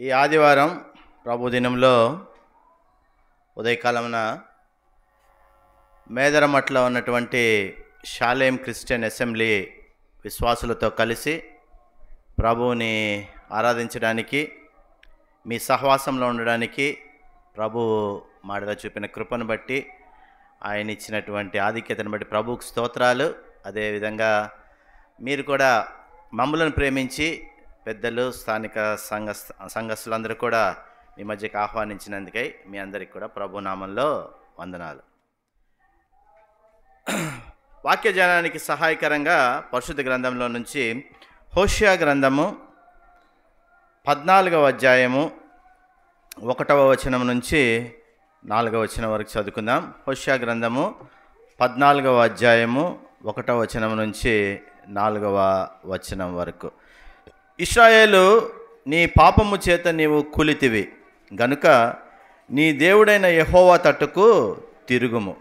ఈ ఆదివారం ప్రభుదినంలో ఉదయకాలమున మేదరమట్లో ఉన్నటువంటి షాలేం క్రిస్టియన్ అసెంబ్లీ విశ్వాసులతో కలిసి ప్రభువుని ఆరాధించడానికి, మీ సహవాసంలో ఉండడానికి ప్రభు మాడలో చూపిన కృపను బట్టి, ఆయన ఇచ్చినటువంటి ఆధిక్యతను బట్టి ప్రభువుకు స్తోత్రాలు. అదేవిధంగా మీరు కూడా మమ్మలను ప్రేమించి పెద్దలు, స్థానిక సంఘస్థులందరూ కూడా మీ మధ్యకి ఆహ్వానించినందుకై మీ అందరికీ కూడా ప్రభు నామంలో వందనాలు. వాక్య ధ్యానానికి సహాయకరంగా పరిశుద్ధ గ్రంథంలో నుంచి హోషేయ గ్రంథము 14వ అధ్యాయము 1వ వచనం నుంచి 4వ వచనం వరకు చదువుకుందాం. హోషేయ గ్రంథము 14వ అధ్యాయము 1వ వచనం నుంచి 4వ వచనం వరకు. ఇశ్రాయేలు, నీ పాపము చేత నీవు కూలితివి గనుక నీ దేవుడైన యెహోవా తట్టుకు తిరుగుము.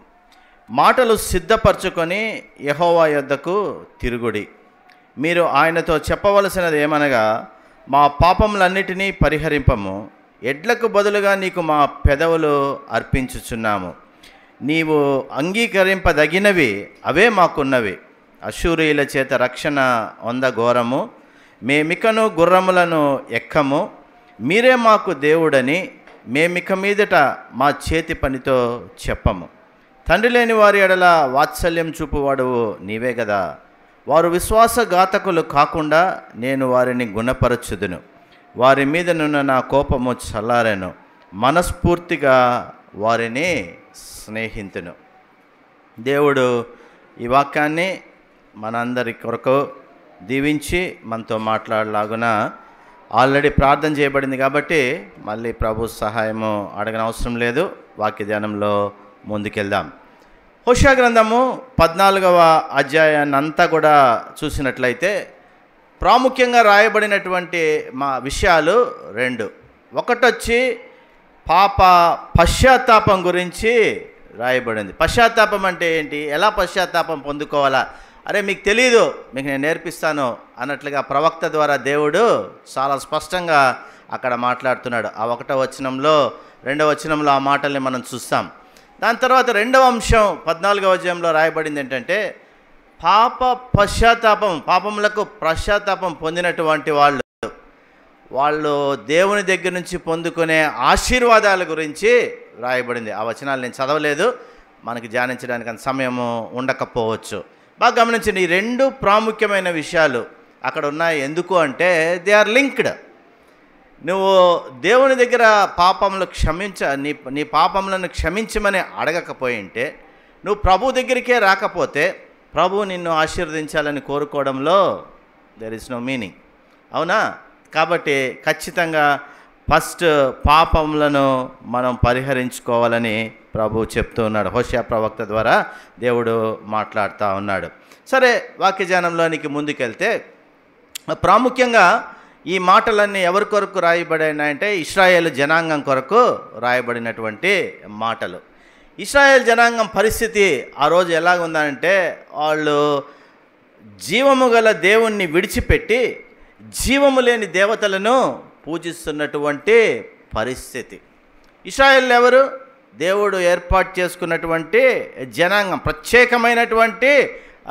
మాటలు సిద్ధపరచుకొని యెహోవా యొద్దకు తిరుగుడి. మీరు ఆయనతో చెప్పవలసినది ఏమనగా, మా పాపములన్నిటినీ పరిహరింపము. ఎడ్లకు బదులుగా నీకు మా పెదవులు అర్పించుచున్నాము. నీవు అంగీకరింపదగినవి అవే మాకున్నవి. అష్షూరీయుల చేత రక్షణ ఘోరము. మేమికను గుర్రములను ఎక్కము. మీరే మాకు దేవుడని మేమిక మీదట మా చేతి పనితో చెప్పము. తండ్రి లేని వారి ఎడల వాత్సల్యం చూపువాడువు నీవే కదా. వారు విశ్వాసఘాతకులు కాకుండా నేను వారిని గుణపరచుదును. వారి మీదనున్న నా కోపము చల్లారెను. మనస్ఫూర్తిగా వారిని స్నేహితును. దేవుడు ఈ వాక్యాన్ని మనందరి కొరకు దీవించి మనతో మాట్లాడలాగున ఆల్రెడీ ప్రార్థన చేయబడింది కాబట్టి మళ్ళీ ప్రభు సహాయము అడగన అవసరం లేదు. వాక్య ధ్యానంలో ముందుకెళ్దాం. హోషేయ గ్రంథము 14వ అధ్యాయాన్ని అంతా కూడా చూసినట్లయితే ప్రాముఖ్యంగా రాయబడినటువంటి మా విషయాలు రెండు. ఒకటొచ్చి పశ్చాత్తాపం గురించి రాయబడింది. పశ్చాత్తాపం అంటే ఏంటి, ఎలా పశ్చాత్తాపం పొందుకోవాలా, అరే మీకు తెలీదు, మీకు నేను నేర్పిస్తాను అన్నట్లుగా ప్రవక్త ద్వారా దేవుడు చాలా స్పష్టంగా అక్కడ మాట్లాడుతున్నాడు. ఆ 1వ వచనంలో 2వ వచనంలో ఆ మాటల్ని మనం చూస్తాం. దాని తర్వాత 2వ అంశం 14వ అధ్యాయంలో రాయబడింది ఏంటంటే, పాపములకు పశ్చాత్తాపం పొందినటువంటి వాళ్ళు దేవుని దగ్గర నుంచి పొందుకునే ఆశీర్వాదాల గురించి రాయబడింది. ఆ వచనాలు నేను చదవలేదు, మనకి ధ్యానించడానికి అంత సమయము ఉండకపోవచ్చు. బాగా గమనించండి, ఈ రెండు ప్రాముఖ్యమైన విషయాలు అక్కడ ఉన్నాయి. ఎందుకు అంటే దే ఆర్ లింక్డ్. నువ్వు దేవుని దగ్గర పాపములు నీ పాపములను క్షమించమని అడగకపోయింటే, నువ్వు ప్రభు దగ్గరికే రాకపోతే ప్రభు నిన్ను ఆశీర్వదించాలని కోరుకోవడంలో దెర్ ఇస్ నో మీనింగ్. అవునా? కాబట్టి ఖచ్చితంగా ఫస్ట్ పాపములను మనం పరిహరించుకోవాలని ప్రభు చెప్తూ ఉన్నాడు. హోషేయ ప్రవక్త ద్వారా దేవుడు మాట్లాడుతూ ఉన్నాడు. సరే, వాక్యజానంలోనికి ముందుకెళ్తే ప్రాముఖ్యంగా ఈ మాటలన్నీ ఎవరి కొరకు రాయబడినాయంటే ఇశ్రాయేలు జనాంగం కొరకు రాయబడినటువంటి మాటలు. ఇశ్రాయేల్ జనాంగం పరిస్థితి ఆ రోజు ఎలాగుందంటే, వాళ్ళు జీవము గల దేవుణ్ణి విడిచిపెట్టి జీవము లేని దేవతలను పూజిస్తున్నటువంటి పరిస్థితి. ఇశ్రాయేలు ఎవరు? దేవుడు ఏర్పాటు చేసుకున్నటువంటి జనాంగం, ప్రత్యేకమైనటువంటి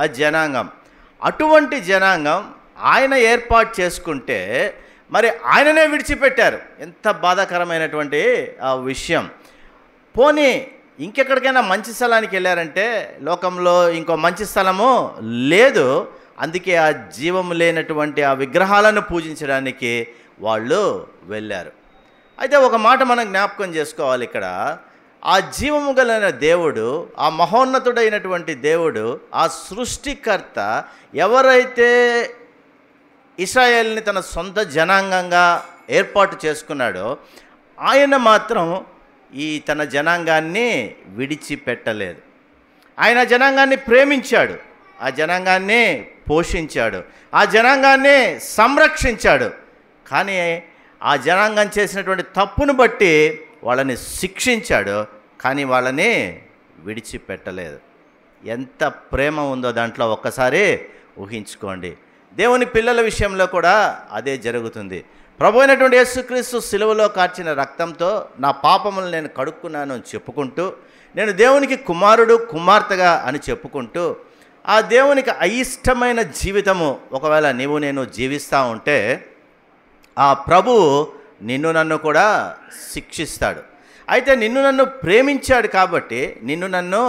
ఆ జనాంగం. అటువంటి జనాంగం ఆయన ఏర్పాటు చేసుకుంటే మరి ఆయననే విడిచిపెట్టారు. ఎంత బాధాకరమైనటువంటి ఆ విషయం. పోనీ ఇంకెక్కడికైనా మంచి స్థలానికి వెళ్ళారంటే, లోకంలో ఇంకో మంచి స్థలము లేదు. అందుకే ఆ జీవము లేనటువంటి ఆ విగ్రహాలను పూజించడానికి వాళ్ళు వెళ్ళారు. అయితే ఒక మాట మనం జ్ఞాపకం చేసుకోవాలి ఇక్కడ. ఆ జీవము గలైన దేవుడు, ఆ మహోన్నతుడైనటువంటి దేవుడు, ఆ సృష్టికర్త ఎవరైతే ఇశ్రాయేలుని తన సొంత జనాంగంగా ఏర్పాటు చేసుకున్నాడో, ఆయన మాత్రం తన జనాంగాన్ని విడిచిపెట్టలేదు. ఆయన జనాంగాన్ని ప్రేమించాడు, ఆ జనాంగాన్ని పోషించాడు, ఆ జనాంగాన్ని సంరక్షించాడు. కానీ ఆ జనాంగం చేసినటువంటి తప్పును బట్టి వాళ్ళని శిక్షించాడు, కానీ వాళ్ళని విడిచిపెట్టలేదు. ఎంత ప్రేమ ఉందో దాంట్లో ఒక్కసారి ఊహించుకోండి. దేవుని పిల్లల విషయంలో కూడా అదే జరుగుతుంది. ప్రభు అయినటువంటి యేసుక్రీస్తు సిలువలో కార్చిన రక్తంతో నా పాపములు నేను కడుక్కున్నాను అని చెప్పుకుంటూ, నేను దేవునికి కుమారుడు కుమార్తెగా అని చెప్పుకుంటూ, ఆ దేవునికి అయిష్టమైన జీవితము ఒకవేళ నేను జీవిస్తూ ఉంటే ఆ ప్రభువు నిన్ను నన్ను కూడా శిక్షిస్తాడు. అయితే నిన్ను నన్ను ప్రేమించాడు కాబట్టి నిన్ను నన్ను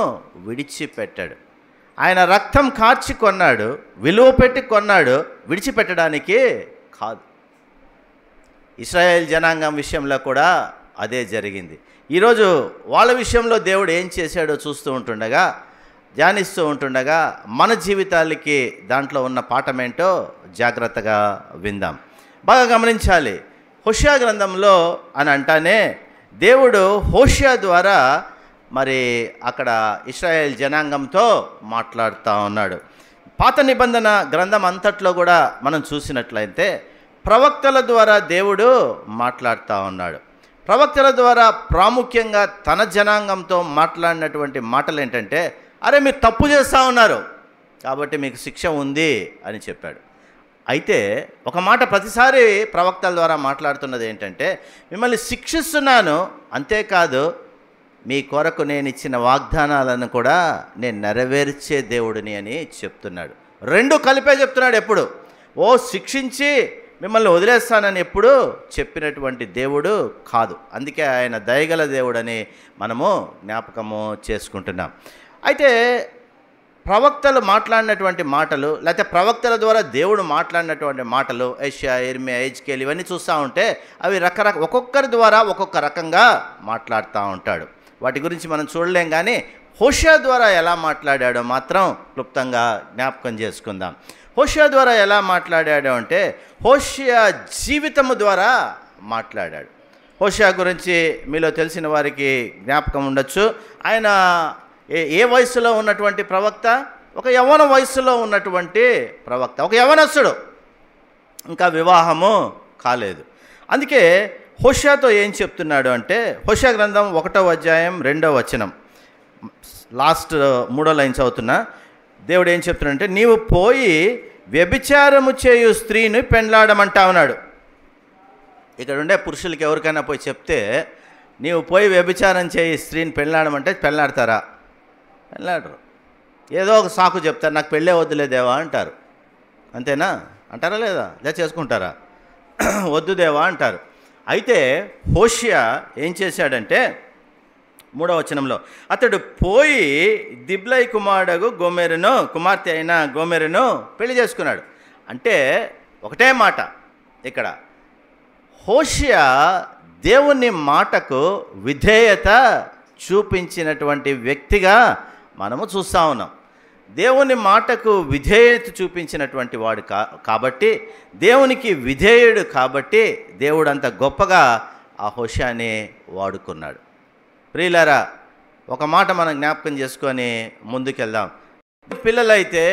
విడిచిపెట్టాడు. ఆయన రక్తం కార్చి కొన్నాడు, విలువ పెట్టి కొన్నాడు, విడిచిపెట్టడానికి కాదు. ఇశ్రాయేల్ జనాంగం విషయంలో కూడా అదే జరిగింది. ఈరోజు వాళ్ళ విషయంలో దేవుడు ఏం చేశాడో చూస్తూ ఉంటుండగా, ధ్యానిస్తూ ఉంటుండగా మన జీవితాలకి దాంట్లో ఉన్న పాఠమేంటో జాగ్రత్తగా విందాం. బాగా గమనించాలి. హోషేయ గ్రంథంలో అని అంటానే దేవుడు హోషేయ ద్వారా మరి అక్కడ ఇశ్రాయేల్ జనాంగంతో మాట్లాడుతూ ఉన్నాడు. పాత నిబంధన గ్రంథం అంతట్లో కూడా మనం చూసినట్లయితే ప్రవక్తల ద్వారా దేవుడు మాట్లాడుతూ ఉన్నాడు. ప్రవక్తల ద్వారా ప్రాముఖ్యంగా తన జనాంగంతో మాట్లాడినటువంటి మాటలు ఏంటంటే, అరే మీరు తప్పు చేస్తూ ఉన్నారు కాబట్టి మీకు శిక్ష ఉంది అని చెప్పాడు. అయితే ఒక మాట ప్రతిసారి ప్రవక్తల ద్వారా మాట్లాడుతున్నది ఏంటంటే, మిమ్మల్ని శిక్షిస్తున్నాను, అంతేకాదు మీ కొరకు నేను ఇచ్చిన వాగ్దానాలను కూడా నేను నెరవేర్చే దేవుడిని అని చెప్తున్నాడు. రెండు కలిపే చెప్తున్నాడు. ఎప్పుడు శిక్షించి మిమ్మల్ని వదిలేస్తానని ఎప్పుడు చెప్పినటువంటి దేవుడు కాదు. అందుకే ఆయన దయగల దేవుడని మనము జ్ఞాపకము చేసుకుంటున్నాం. అయితే ప్రవక్తలు మాట్లాడినటువంటి మాటలు, లేకపోతే ప్రవక్తల ద్వారా దేవుడు మాట్లాడినటువంటి మాటలు, యెషయా, యెర్మీయా, యెహెజ్కేలు ఇవన్నీ చూస్తూ ఉంటే అవి ఒక్కొక్కరి ద్వారా ఒక్కొక్క రకంగా మాట్లాడుతూ ఉంటాడు. వాటి గురించి మనం చూడలేం. కానీ హోషేయ ద్వారా ఎలా మాట్లాడాడో మాత్రం క్లుప్తంగా జ్ఞాపకం చేసుకుందాం. హోషేయ ద్వారా ఎలా మాట్లాడాడు అంటే, హోషేయ జీవితము ద్వారా మాట్లాడాడు. హోషేయ గురించి మీలో తెలిసిన వారికి జ్ఞాపకం ఉండొచ్చు. ఆయన ఏ వయసులో ఉన్నటువంటి ప్రవక్త? ఒక యవ్వన వయసులో ఉన్నటువంటి ప్రవక్త, ఒక యవ్వనస్తుడు, ఇంకా వివాహము కాలేదు. అందుకే హోషేయతో ఏం చెప్తున్నాడు అంటే, హోషేయ గ్రంథం 1వ అధ్యాయం 2వ వచనం, లాస్ట్ 3వ లైన్ చదువుతున్నా. దేవుడు ఏం చెప్తున్నాడంటే, నీవు పోయి వ్యభిచారము చేయు స్త్రీని పెండ్లాడమంటా ఉన్నాడు. ఇక్కడ ఉండే పురుషులకి ఎవరికైనా పోయి చెప్తే, నీవు పోయి వ్యభిచారం చేయి స్త్రీని పెండ్లాడమంటే పెండ్లాడతారా? పెళ్ళాడరు. ఏదో ఒక సాకు చెప్తారు, నాకు పెళ్ళే వద్దులే దేవా అంటారు. అంతేనా? అంటారా లేదా? లేదా చేసుకుంటారా? వద్దు దేవా అంటారు. అయితే హోషేయ ఏం చేశాడంటే 3వ వచనంలో, అతడు పోయి దిబ్లై కుమార్తె అయిన గోమెరును పెళ్లి చేసుకున్నాడు. అంటే ఒకటే మాట ఇక్కడ, హోషేయ దేవుని మాటకు విధేయత చూపించినటువంటి వ్యక్తిగా మనము చూస్తూ ఉన్నాం. దేవుని మాటకు విధేయత చూపించినటువంటి వాడు కాబట్టి, దేవునికి విధేయుడు కాబట్టి దేవుడు అంత గొప్పగా ఆ హోషేయని వాడుకున్నాడు. ప్రియులారా, ఒక మాట మనం జ్ఞాపకం చేసుకొని ముందుకెళ్దాం. పిల్లలైతే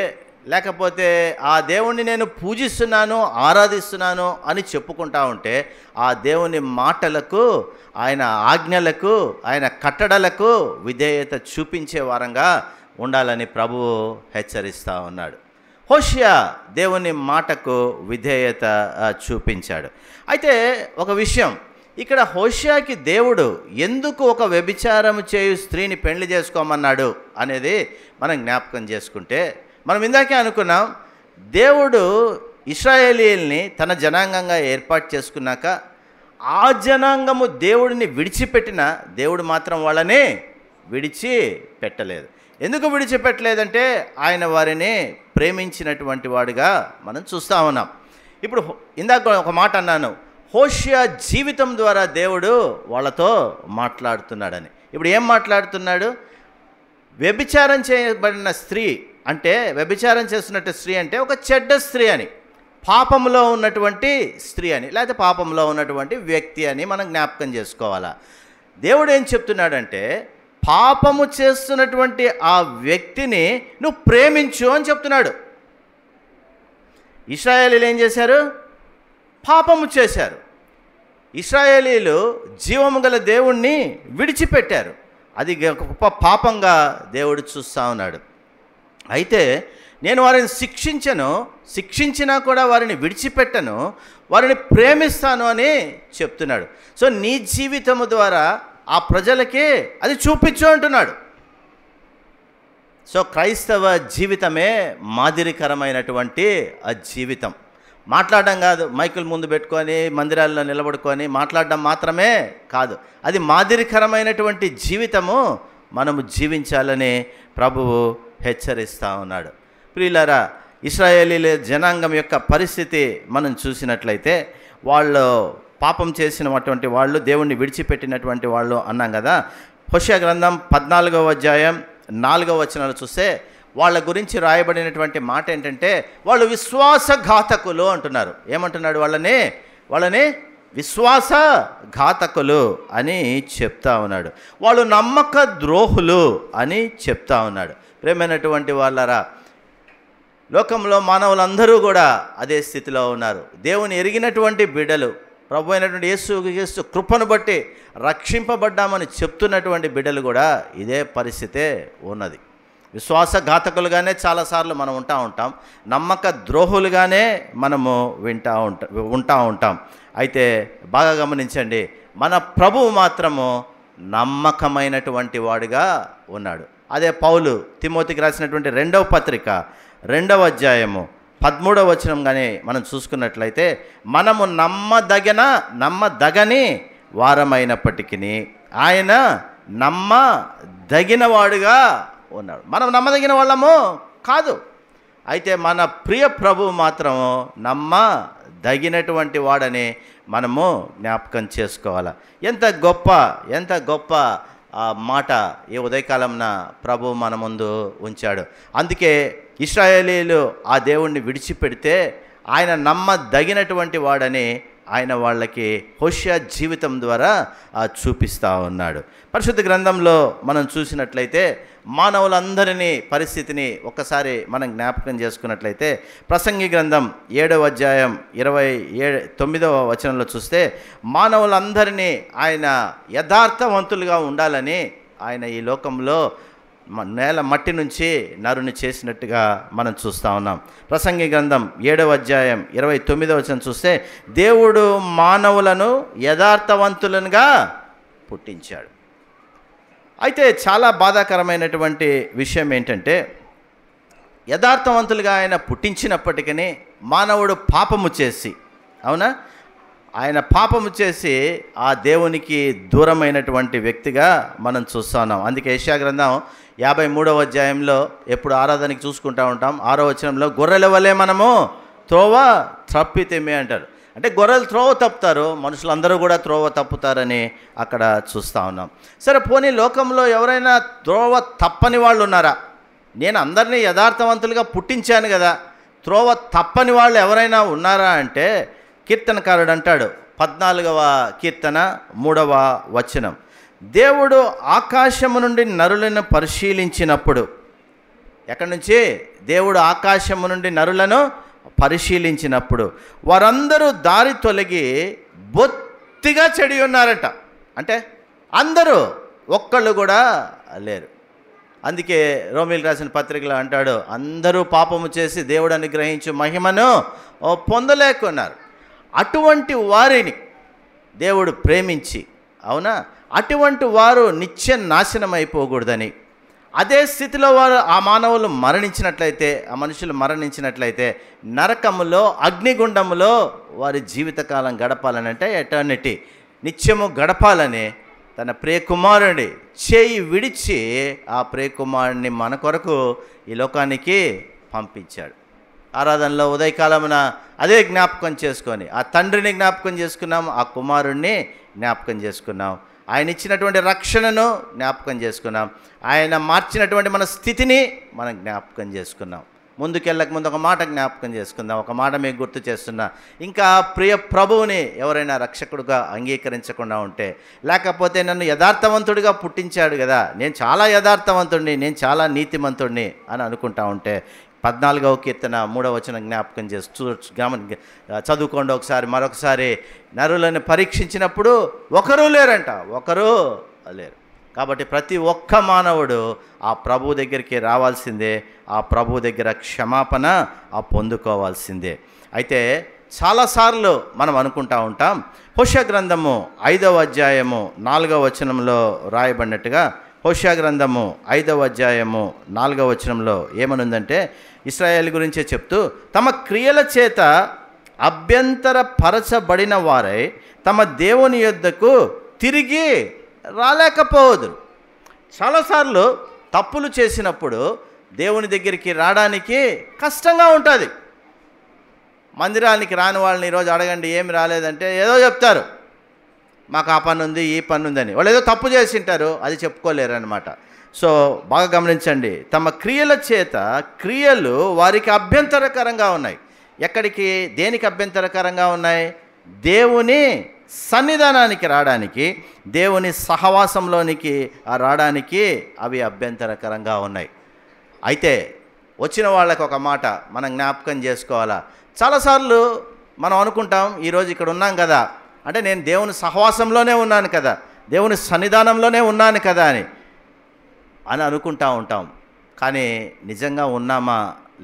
లేకపోతే ఆ దేవుణ్ణి నేను పూజిస్తున్నాను, ఆరాధిస్తున్నాను అని చెప్పుకుంటా ఉంటే ఆ దేవుని మాటలకు, ఆయన ఆజ్ఞలకు, ఆయన కట్టడలకు విధేయత చూపించే వారంగా ఉండాలని ప్రభువు హెచ్చరిస్తూ ఉన్నాడు. హోషేయ దేవుని మాటకు విధేయత చూపించాడు. అయితే ఒక విషయం, ఇక్కడ హోషేయకి దేవుడు ఎందుకు ఒక వ్యభిచారం చేయు స్త్రీని పెళ్లి చేసుకోమన్నాడు అనేది మనం జ్ఞాపకం చేసుకుంటే, మనం ఇందాకే అనుకున్నాం, దేవుడు ఇశ్రాయేలీయుల్ని తన జనాంగంగా ఏర్పాటు చేసుకున్నాక ఆ జనాంగము దేవుడిని విడిచిపెట్టిన దేవుడు మాత్రం వాళ్ళని విడిచిపెట్టలేదు. ఎందుకు విడిచిపెట్టలేదంటే ఆయన వారిని ప్రేమించినటువంటి వాడుగా మనం చూస్తూ ఉన్నాం. ఇప్పుడు ఇందాక ఒక మాట అన్నాను, హోషేయ జీవితం ద్వారా దేవుడు వాళ్ళతో మాట్లాడుతున్నాడని. ఇప్పుడు ఏం మాట్లాడుతున్నాడు? వ్యభిచారం చేయబడిన స్త్రీ అంటే, వ్యభిచారం చేస్తున్నట్టు స్త్రీ అంటే ఒక చెడ్డ స్త్రీ అని, పాపంలో ఉన్నటువంటి స్త్రీ అని, లేకపోతే పాపంలో ఉన్నటువంటి వ్యక్తి అని మనం జ్ఞాపకం చేసుకోవాలా. దేవుడు ఏం చెప్తున్నాడంటే, పాపము చేస్తున్నటువంటి ఆ వ్యక్తిని నువ్వు ప్రేమించు అని చెప్తున్నాడు. ఇశ్రాయేలీయులు ఏం చేశారు? పాపము చేశారు. ఇశ్రాయేలీయులు జీవము గల దేవుణ్ణి విడిచిపెట్టారు. అది గొప్ప పాపంగా దేవుడు చూస్తూ ఉన్నాడు. అయితే నేను వారిని శిక్షించినా కూడా వారిని విడిచిపెట్టను, వారిని ప్రేమిస్తాను అని చెప్తున్నాడు. సో నీ జీవితము ద్వారా ఆ ప్రజలకి అది చూపించు అంటున్నాడు. సో క్రైస్తవ జీవితమే మాదిరికరమైనటువంటి ఆ జీవితం. మాట్లాడడం కాదు, మైకుల ముందు పెట్టుకొని మందిరాల్లో నిలబడుకొని మాట్లాడడం మాత్రమే కాదు, అది మాదిరికరమైనటువంటి జీవితము మనము జీవించాలని ప్రభువు హెచ్చరిస్తూ ఉన్నాడు. ప్రియులారా, ఇశ్రాయేలీల జనాంగం యొక్క పరిస్థితి మనం చూసినట్లయితే, వాళ్ళు పాపం చేసినటువంటి వాళ్ళు, దేవుణ్ణి విడిచిపెట్టినటువంటి వాళ్ళు అన్నాం కదా. హోషేయ గ్రంథం 14వ అధ్యాయం 4వ వచనాలు చూస్తే వాళ్ళ గురించి రాయబడినటువంటి మాట ఏంటంటే, వాళ్ళు విశ్వాసఘాతకులు అంటున్నారు. ఏమంటున్నాడు? వాళ్ళని విశ్వాసఘాతకులు అని చెప్తా ఉన్నాడు. వాళ్ళు నమ్మక ద్రోహులు అని చెప్తా ఉన్నాడు. ప్రేమైనటువంటి వాళ్ళరా, లోకంలో మానవులందరూ కూడా అదే స్థితిలో ఉన్నారు. దేవుని ఎరిగినటువంటి బిడ్డలు, ప్రభు అయినటువంటి యేసు కృపను బట్టి రక్షింపబడ్డామని చెప్తున్నటువంటి బిడ్డలు కూడా ఇదే పరిస్థితే ఉన్నది. విశ్వాసఘాతకులుగానే చాలాసార్లు మనం ఉంటాం, నమ్మక ద్రోహులుగానే మనము ఉంటా ఉంటాం. అయితే బాగా గమనించండి, మన ప్రభువు మాత్రము నమ్మకమైనటువంటి వాడుగా ఉన్నాడు. అదే పౌలు తిమోతికి రాసినటువంటి 2వ పత్రిక 2వ అధ్యాయము 13వ వచనం కానీ మనం చూసుకున్నట్లయితే, మనము నమ్మదగని వారమైనప్పటికీ ఆయన నమ్మదగిన వాడుగా ఉన్నాడు. మనం నమ్మదగిన వాళ్ళము కాదు, అయితే మన ప్రియ ప్రభువు మాత్రము నమ్మదగినటువంటి వాడని మనము జ్ఞాపకం చేసుకోవాలి. ఎంత గొప్ప మాట ఈ ఉదయకాలంన ప్రభు మన ముందు ఉంచాడు. అందుకే ఇశ్రాయేలీలు ఆ దేవుణ్ణి విడిచిపెడితే ఆయన నమ్మదగినటువంటి వాడని ఆయన వాళ్ళకి హోషేయ జీవితం ద్వారా చూపిస్తూ ఉన్నాడు. పరిశుద్ధ గ్రంథంలో మనం చూసినట్లయితే మానవులందరినీ పరిస్థితిని ఒక్కసారి మనం జ్ఞాపకం చేసుకున్నట్లయితే, ప్రసంగి గ్రంథం 7వ అధ్యాయం 29వ వచనంలో చూస్తే, మానవులందరినీ ఆయన యథార్థవంతులుగా ఉండాలని ఆయన ఈ లోకంలో నేల మట్టి నుంచి నరుని చేసినట్టుగా మనం చూస్తూ ఉన్నాం. ప్రసంగి గ్రంథం 7వ అధ్యాయం 29వ వచనం చూస్తే, దేవుడు మానవులను యథార్థవంతులుగా పుట్టించాడు. అయితే చాలా బాధాకరమైనటువంటి విషయం ఏంటంటే, యథార్థవంతులుగా ఆయన పుట్టించినప్పటికీ మానవుడు పాపము చేసి, అవునా, ఆయన పాపము చేసి ఆ దేవునికి దూరమైనటువంటి వ్యక్తిగా మనం చూస్తూ ఉన్నాం. అందుకే యెషయా గ్రంథం 53వ అధ్యాయంలో ఎప్పుడు ఆరాధనకి చూసుకుంటూ ఉంటాం, 6వ వచనంలో గొర్రెల వలె మనము త్రోవ తప్పితేమే అంటారు. అంటే గొర్రెలు త్రోవ తప్పుతారు, మనుషులందరూ కూడా త్రోవ తప్పుతారని అక్కడ చూస్తూ ఉన్నాం. సరే, పోనీ లోకంలో ఎవరైనా త్రోవ తప్పని వాళ్ళు ఉన్నారా? నేను అందరినీ యథార్థవంతులుగా పుట్టించాను కదా, త్రోవ తప్పని వాళ్ళు ఎవరైనా ఉన్నారా అంటే, కీర్తనకారుడు అంటాడు 14వ కీర్తన 3వ వచనం, దేవుడు ఆకాశము నుండి నరులను పరిశీలించినప్పుడు, ఎక్కడి నుంచి? దేవుడు ఆకాశము నుండి నరులను పరిశీలించినప్పుడు వారందరూ దారి తొలగి బొత్తిగా చెడి ఉన్నారట. అంటే అందరూ, ఒక్కళ్ళు కూడా లేరు. అందుకే రోమీయులకు రాసిన పత్రికలో అంటాడు, అందరూ పాపము చేసి దేవుడు అనుగ్రహించు మహిమను పొందలేకున్నారు. అటువంటి వారిని దేవుడు ప్రేమించి, అవునా, అటువంటి వారు నిత్య నాశనం అయిపోకూడదని, అదే స్థితిలో వారు ఆ మానవులు మరణించినట్లయితే, ఆ మనుషులు మరణించినట్లయితే నరకములో, అగ్నిగుండములో వారి జీవితకాలం గడపాలని, అంటే ఎటర్నిటీ, నిత్యము గడపాలని తన ప్రియకుమారుడి చేయి విడిచి ఆ ప్రియకుమారుడిని మన కొరకు ఈ లోకానికి పంపించాడు. ఆరాధనలో ఉదయకాలమున అదే జ్ఞాపకం చేసుకొని, ఆ తండ్రిని జ్ఞాపకం చేసుకున్నాం, ఆ కుమారుణ్ణి జ్ఞాపకం చేసుకున్నాం, ఆయన ఇచ్చినటువంటి రక్షణను జ్ఞాపకం చేసుకున్నాం, ఆయన మార్చినటువంటి మన స్థితిని మనం జ్ఞాపకం చేసుకున్నాం. ముందుకెళ్ళక ముందు ఒక మాట జ్ఞాపకం చేసుకుందాం. ఒక మాట మీకు గుర్తు చేస్తున్నా, ఇంకా ప్రియ ప్రభువుని ఎవరైనా రక్షకుడుగా అంగీకరించకుండా ఉంటే, లేకపోతే నన్ను యథార్థవంతుడిగా పుట్టించాడు కదా, నేను చాలా యథార్థవంతుడిని, నేను చాలా నీతిమంతుడిని అని అనుకుంటా ఉంటే, 14వ కీర్తన 3వ వచనం జ్ఞాపకం చదువుకోండి ఒకసారి, మరొకసారి. నరులను పరీక్షించినప్పుడు ఒకరు లేరంట, ఒకరు లేరు. కాబట్టి ప్రతి ఒక్క మానవుడు ఆ ప్రభు దగ్గరికి రావాల్సిందే, ఆ ప్రభు దగ్గర క్షమాపణ పొందుకోవాల్సిందే. అయితే చాలాసార్లు మనం అనుకుంటా ఉంటాం, హోషేయ గ్రంథము 5వ అధ్యాయము 4వ వచనంలో రాయబడినట్టుగా, హోషేయ గ్రంథము 5వ అధ్యాయము 4వ వచనంలో ఏమనుందంటే, ఇశ్రాయేలు గురించే చెప్తూ, తమ క్రియల చేత అభ్యంతరపరచబడిన వారై తమ దేవుని యొద్దకు తిరిగి రాలేకపోదురు. చాలాసార్లు తప్పులు చేసినప్పుడు దేవుని దగ్గరికి రావడానికి కష్టంగా ఉంటుంది. మందిరానికి రాని వాళ్ళని ఈరోజు అడగండి, ఏమి రాలేదంటే ఏదో చెప్తారు, మాకు ఆ పని ఉంది, ఈ పని ఉందని. వాళ్ళు ఏదో తప్పు చేసి ఉంటారు, అది చెప్పుకోలేరు అనమాట. సో బాగా గమనించండి, తమ క్రియల చేత క్రియలు వారికి అభ్యంతరకరంగా ఉన్నాయి. ఎక్కడికి, దేనికి అభ్యంతరకరంగా ఉన్నాయి? దేవుని సన్నిధానానికి రావడానికి, దేవుని సహవాసంలోనికి రావడానికి అవి అభ్యంతరకరంగా ఉన్నాయి. అయితే వచ్చిన వాళ్ళకి ఒక మాట మనం జ్ఞాపకం చేసుకోవాలా. చాలాసార్లు మనం అనుకుంటాం, ఈరోజు ఇక్కడ ఉన్నాం కదా అంటే నేను దేవుని సహవాసంలోనే ఉన్నాను కదా, దేవుని సన్నిధానంలోనే ఉన్నాను కదా అని అనుకుంటా ఉంటాం. కానీ నిజంగా ఉన్నామా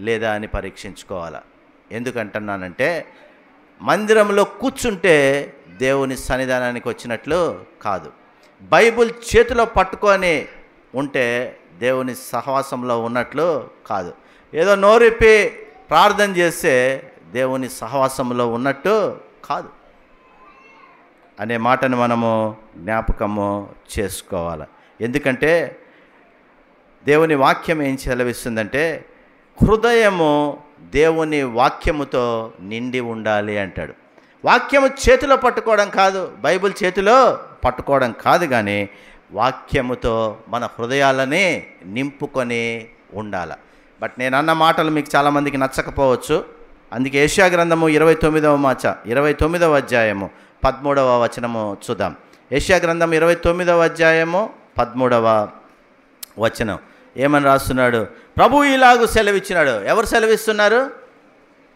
లేదా అని పరీక్షించుకోవాలా. ఎందుకంటున్నానంటే, మందిరంలో కూర్చుంటే దేవుని సన్నిధానానికి వచ్చినట్లు కాదు. బైబిల్ చేతిలో పట్టుకొని ఉంటే దేవుని సహవాసంలో ఉన్నట్లు కాదు. ఏదో నోరిప్పి ప్రార్థన చేస్తే దేవుని సహవాసంలో ఉన్నట్టు కాదు అనే మాటను మనము జ్ఞాపకము చేసుకోవాలి. ఎందుకంటే దేవుని వాక్యం ఏం సెలవిస్తుందంటే, హృదయము దేవుని వాక్యముతో నిండి ఉండాలి అంటాడు. వాక్యము చేతిలో పట్టుకోవడం కాదు, బైబిల్ చేతిలో పట్టుకోవడం కాదు, కానీ వాక్యముతో మన హృదయాలని నింపుకొని ఉండాలి. బట్ నేను అన్న మాటలు మీకు చాలామందికి నచ్చకపోవచ్చు. అందుకే యెషయా గ్రంథము 29వ అధ్యాయము 13వ వచనము చూద్దాం. యెషయా గ్రంథం 29వ అధ్యాయము 13వ వచనం ఏమని రాస్తున్నాడు? ప్రభువు ఇలాగూ సెలవిచ్చినాడు. ఎవరు సెలవిస్తున్నారు?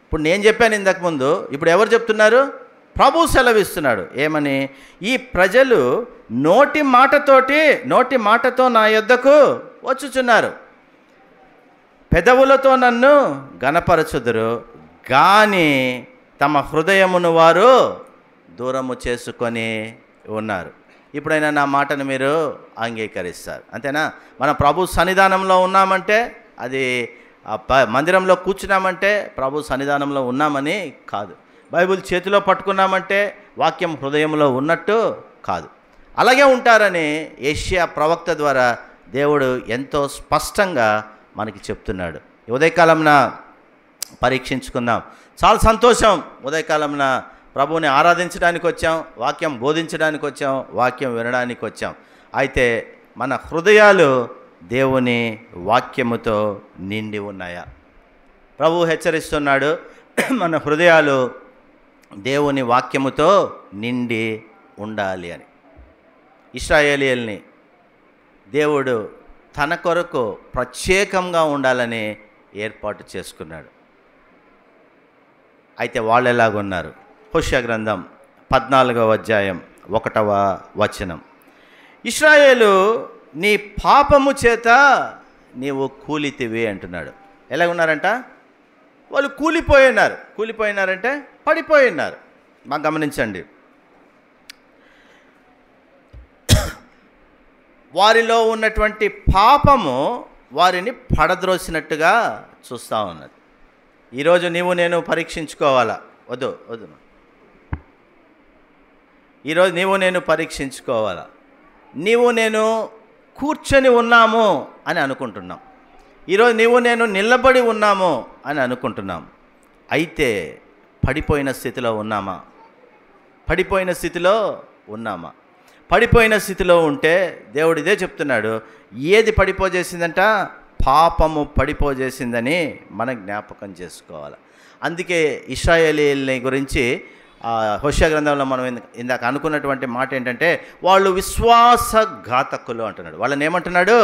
ఇప్పుడు నేను చెప్పాను ఇంతకుముందు, ఇప్పుడు ఎవరు చెప్తున్నారు? ప్రభువు సెలవిస్తున్నాడు. ఏమని? ఈ ప్రజలు నోటి మాటతో నా యొద్దకు వచ్చుచున్నారు, పెదవులతో నన్ను గణపరచుదురు, కానీ తమ హృదయమును వారు దూరము చేసుకొని ఉన్నారు. ఇప్పుడైనా నా మాటను మీరు అంగీకరిస్తారు, అంతేనా? మనం ప్రభు సన్నిధానంలో ఉన్నామంటే, అది మందిరంలో కూర్చున్నామంటే ప్రభు సన్నిధానంలో ఉన్నామని కాదు. బైబిల్ చేతిలో పట్టుకున్నామంటే వాక్యం హృదయంలో ఉన్నట్టు కాదు. అలాగే ఉంటారని యెషయా ప్రవక్త ద్వారా దేవుడు ఎంతో స్పష్టంగా మనకి చెప్తున్నాడు. ఉదయకాలంన పరీక్షించుకుందాం. చాలా సంతోషం, ఉదయకాలంన ప్రభువుని ఆరాధించడానికి వచ్చాం, వాక్యం బోధించడానికి వచ్చాం, వాక్యం వినడానికి వచ్చాం. అయితే మన హృదయాలు దేవుని వాక్యముతో నిండి ఉన్నాయా? ప్రభువు హెచ్చరిస్తున్నాడు, మన హృదయాలు దేవుని వాక్యముతో నిండి ఉండాలి అని. ఇశ్రాయేలీయుల్ని దేవుడు తన కొరకు ప్రత్యేకంగా ఉండాలని ఏర్పాటు చేసుకున్నాడు. అయితే వాళ్ళు ఎలాగున్నారు? హోషేయ గ్రంథం 14వ అధ్యాయం 1వ వచనం, ఇశ్రాయేలు నీ పాపము చేత నీవు కూలితివి అంటున్నాడు. ఎలాగున్నారంట? వాళ్ళు కూలిపోయినారంటే పడిపోయినారు. మాకు గమనించండి, వారిలో ఉన్నటువంటి పాపము వారిని పడద్రోసినట్టుగా చూస్తూ ఉన్నది. ఈరోజు నీవు నేను పరీక్షించుకోవాలా? వద్దు. ఈరోజు నీవు నేను పరీక్షించుకోవాలా? నీవు నేను కూర్చొని ఉన్నాము అని అనుకుంటున్నాం, ఈరోజు నీవు నేను నిలబడి ఉన్నాము అని అనుకుంటున్నాం. అయితే పడిపోయిన స్థితిలో ఉన్నామా? పడిపోయిన స్థితిలో ఉంటే దేవుడు ఇదే చెప్తున్నాడు. ఏది పడిపోజేసిందంట? పాపము పడిపోజేసిందని మనం జ్ఞాపకం చేసుకోవాలి. అందుకే ఇశ్రాయేలీయుల్ని గురించి హోషేయ గ్రంథంలో మనం ఇందాక అనుకున్నటువంటి మాట ఏంటంటే, వాళ్ళు విశ్వాసఘాతకులు అంటున్నాడు. వాళ్ళని ఏమంటున్నాడు?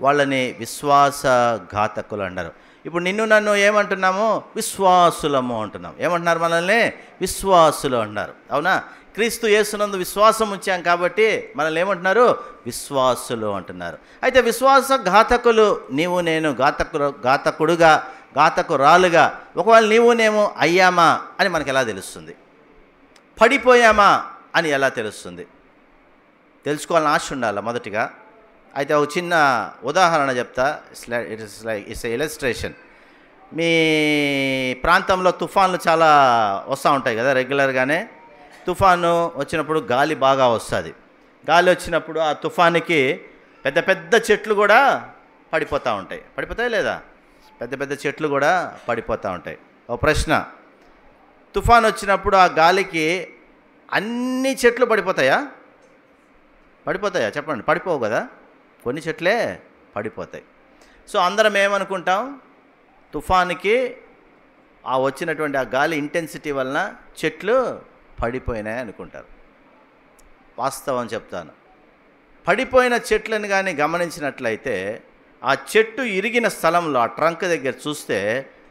వాళ్ళని విశ్వాసఘాతకులు అన్నారు. ఇప్పుడు నిన్ను నన్ను ఏమంటున్నాము? విశ్వాసులము అంటున్నాం. ఏమంటున్నారు? మనల్ని విశ్వాసులు అన్నారు. అవునా? క్రీస్తు యేసునందు విశ్వాసం ఉంచాం కాబట్టి మనల్ని ఏమంటున్నారు? విశ్వాసులు అంటున్నారు. అయితే విశ్వాసఘాతకులు నీవు నేను ఘాతకుడుగా ఘాతకురాలుగా ఒకవేళ నీవు నేను అయ్యామా అని మనకు ఎలా తెలుస్తుంది? పడిపోయామా అని ఎలా తెలుస్తుంది? తెలుసుకోవాలని ఆశ ఉండాలి మొదటిగా. అయితే ఒక చిన్న ఉదాహరణ చెప్తా. It's illustration. మీ ప్రాంతంలో తుఫాన్లు చాలా వస్తూ ఉంటాయి కదా రెగ్యులర్గానే. తుఫాను వచ్చినప్పుడు గాలి బాగా వస్తుంది. గాలి వచ్చినప్పుడు ఆ తుఫానికి పెద్ద పెద్ద చెట్లు కూడా పడిపోతూ ఉంటాయి. పడిపోతాయి లేదా? పెద్ద పెద్ద చెట్లు కూడా పడిపోతూ ఉంటాయి. ఒక ప్రశ్న, తుఫాన్ వచ్చినప్పుడు ఆ గాలికి అన్ని చెట్లు పడిపోతాయా? పడిపోతాయా? చెప్పండి. పడిపోవు కదా, కొన్ని చెట్లే పడిపోతాయి. సో అందరం ఏమనుకుంటాం? తుఫాన్కి ఆ వచ్చినటువంటి ఆ గాలి ఇంటెన్సిటీ వలన చెట్లు పడిపోయినాయి అనుకుంటారు. వాస్తవం చెప్తాను. పడిపోయిన చెట్లను కానీ గమనించినట్లయితే ఆ చెట్టు ఇరిగిన స్థలంలో ఆ ట్రంక్ దగ్గర చూస్తే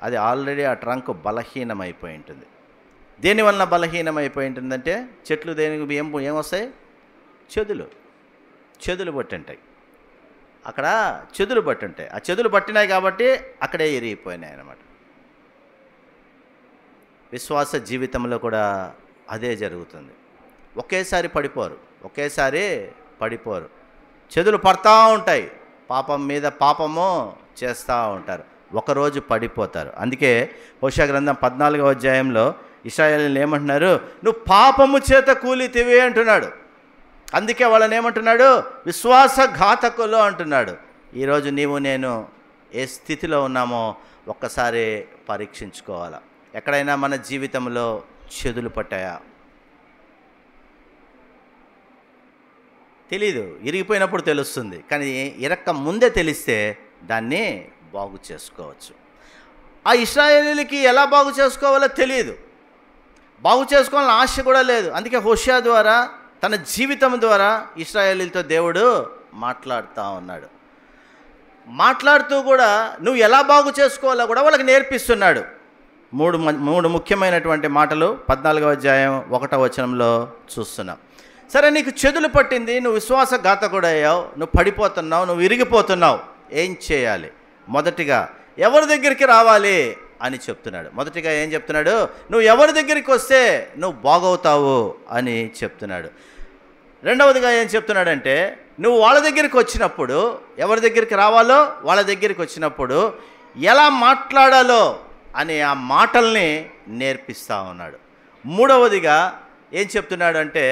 అది ఆల్రెడీ ఆ ట్రంక్ బలహీనమైపోయి ఉంటుంది. దేనివలన బలహీనమైపోయి ఉంటుందంటే చెట్లు దేనికి ఏమొస్తాయి? చెదులు పట్టి ఉంటాయి. అక్కడ చెదులు పట్టి ఉంటాయి. ఆ చెదులు పట్టినాయి కాబట్టి అక్కడే ఇరిగిపోయినాయి అన్నమాట. విశ్వాస జీవితంలో కూడా అదే జరుగుతుంది. ఒకేసారి పడిపోరు. చెదులు పడతా ఉంటాయి. పాపం మీద పాపము చేస్తూ ఉంటారు. ఒకరోజు పడిపోతారు. అందుకే హోషేయ గ్రంథం 14వ అధ్యాయంలో ఇశ్రాయేలీయులు ఏమంటున్నారు? నువ్వు పాపము చేత కూలితివి అంటున్నాడు. అందుకే వాళ్ళని ఏమంటున్నాడు? విశ్వాసఘాతకులు అంటున్నాడు. ఈరోజు నీవు నేను ఏ స్థితిలో ఉన్నామో ఒక్కసారి పరీక్షించుకోవాలా. ఎక్కడైనా మన జీవితంలో చెదులు పట్టాయా? తెలీదు, ఇరిగిపోయినప్పుడు తెలుస్తుంది. కానీ ఇరక్క ముందే తెలిస్తే దాన్ని బాగు చేసుకోవచ్చు. ఆ ఇశ్రాయేలీయులకి ఎలా బాగు చేసుకోవాలో తెలియదు, బాగు చేసుకోవాలని ఆశ కూడా లేదు. అందుకే హోషేయ ద్వారా, తన జీవితం ద్వారా ఇశ్రాయేలీయులతో దేవుడు మాట్లాడుతూ ఉన్నాడు. మాట్లాడుతూ కూడా నువ్వు ఎలా బాగు చేసుకోవాలో కూడా వాళ్ళకి నేర్పిస్తున్నాడు. మూడు ముఖ్యమైనటువంటి మాటలు 14వ అధ్యాయం 1వ వచనంలో చూస్తున్నాం. సరే, నీకు చెదులు పట్టింది, నువ్వు విశ్వాసఘాతకుడయ్యావు, నువ్వు పడిపోతున్నావు, నువ్వు ఇరిగిపోతున్నావు, ఏం చేయాలి? మొదటిగా ఎవరి దగ్గరికి రావాలి అని చెప్తున్నాడు. మొదటిగా ఏం చెప్తున్నాడు? నువ్వు ఎవరి దగ్గరికి వస్తే నువ్వు బాగవుతావు అని చెప్తున్నాడు. రెండవదిగా ఏం చెప్తున్నాడంటే, నువ్వు వాళ్ళ దగ్గరికి వచ్చినప్పుడు, ఎవరి దగ్గరికి రావాలో వాళ్ళ దగ్గరికి వచ్చినప్పుడు ఎలా మాట్లాడాలో అని ఆ మాటల్ని నేర్పిస్తూ ఉన్నాడు. మూడవదిగా ఏం చెప్తున్నాడు అంటే,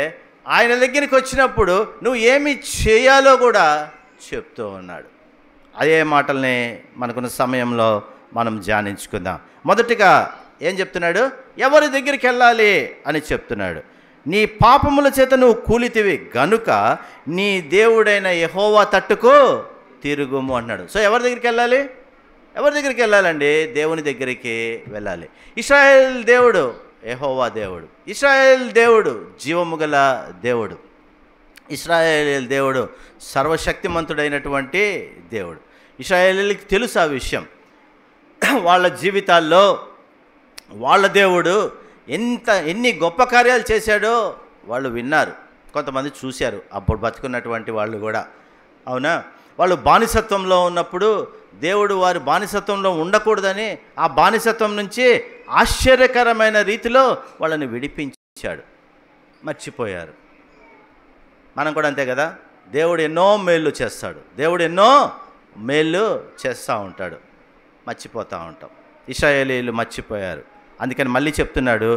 ఆయన దగ్గరికి వచ్చినప్పుడు నువ్వు ఏమి చేయాలో కూడా చెప్తూ ఉన్నాడు. అదే మాటల్ని మనకున్న సమయంలో మనం ధ్యానించుకుందాం. మొదటిగా ఏం చెప్తున్నాడు? ఎవరి దగ్గరికి వెళ్ళాలి అని చెప్తున్నాడు. నీ పాపముల చేత నువ్వు కూలితివి గనుక నీ దేవుడైన యెహోవా తట్టుకు తిరుగుము అన్నాడు. సో ఎవరి దగ్గరికి వెళ్ళాలి? ఎవరి దగ్గరికి వెళ్ళాలండి? దేవుని దగ్గరికి వెళ్ళాలి. ఇశ్రాయేల్ దేవుడు యెహోవా దేవుడు. ఇశ్రాయేల్ దేవుడు జీవము గల దేవుడు. ఇశ్రాయేల్ దేవుడు సర్వశక్తిమంతుడైనటువంటి దేవుడు. ఇశ్రాయేలీయులకి తెలుసు ఆ విషయం. వాళ్ళ జీవితాల్లో వాళ్ళ దేవుడు ఎన్ని గొప్ప కార్యాలు చేశాడో వాళ్ళు విన్నారు, కొంతమంది చూశారు, అప్పుడు బతుకున్నటువంటి వాళ్ళు కూడా. అవునా? వాళ్ళు బానిసత్వంలో ఉన్నప్పుడు దేవుడు వారి బానిసత్వంలో ఉండకూడదని ఆ బానిసత్వం నుంచి ఆశ్చర్యకరమైన రీతిలో వాళ్ళని విడిపించాడు. మర్చిపోయారు. మనం కూడా అంతే కదా. దేవుడు ఎన్నో మేళ్ళు చేస్తాడు, దేవుడు ఎన్నో మేళ్ళు చేస్తూ ఉంటాడు, మర్చిపోతూ ఉంటాం. ఇశ్రాయేలీయులు మర్చిపోయారు. అందుకని మళ్ళీ చెప్తున్నాడు,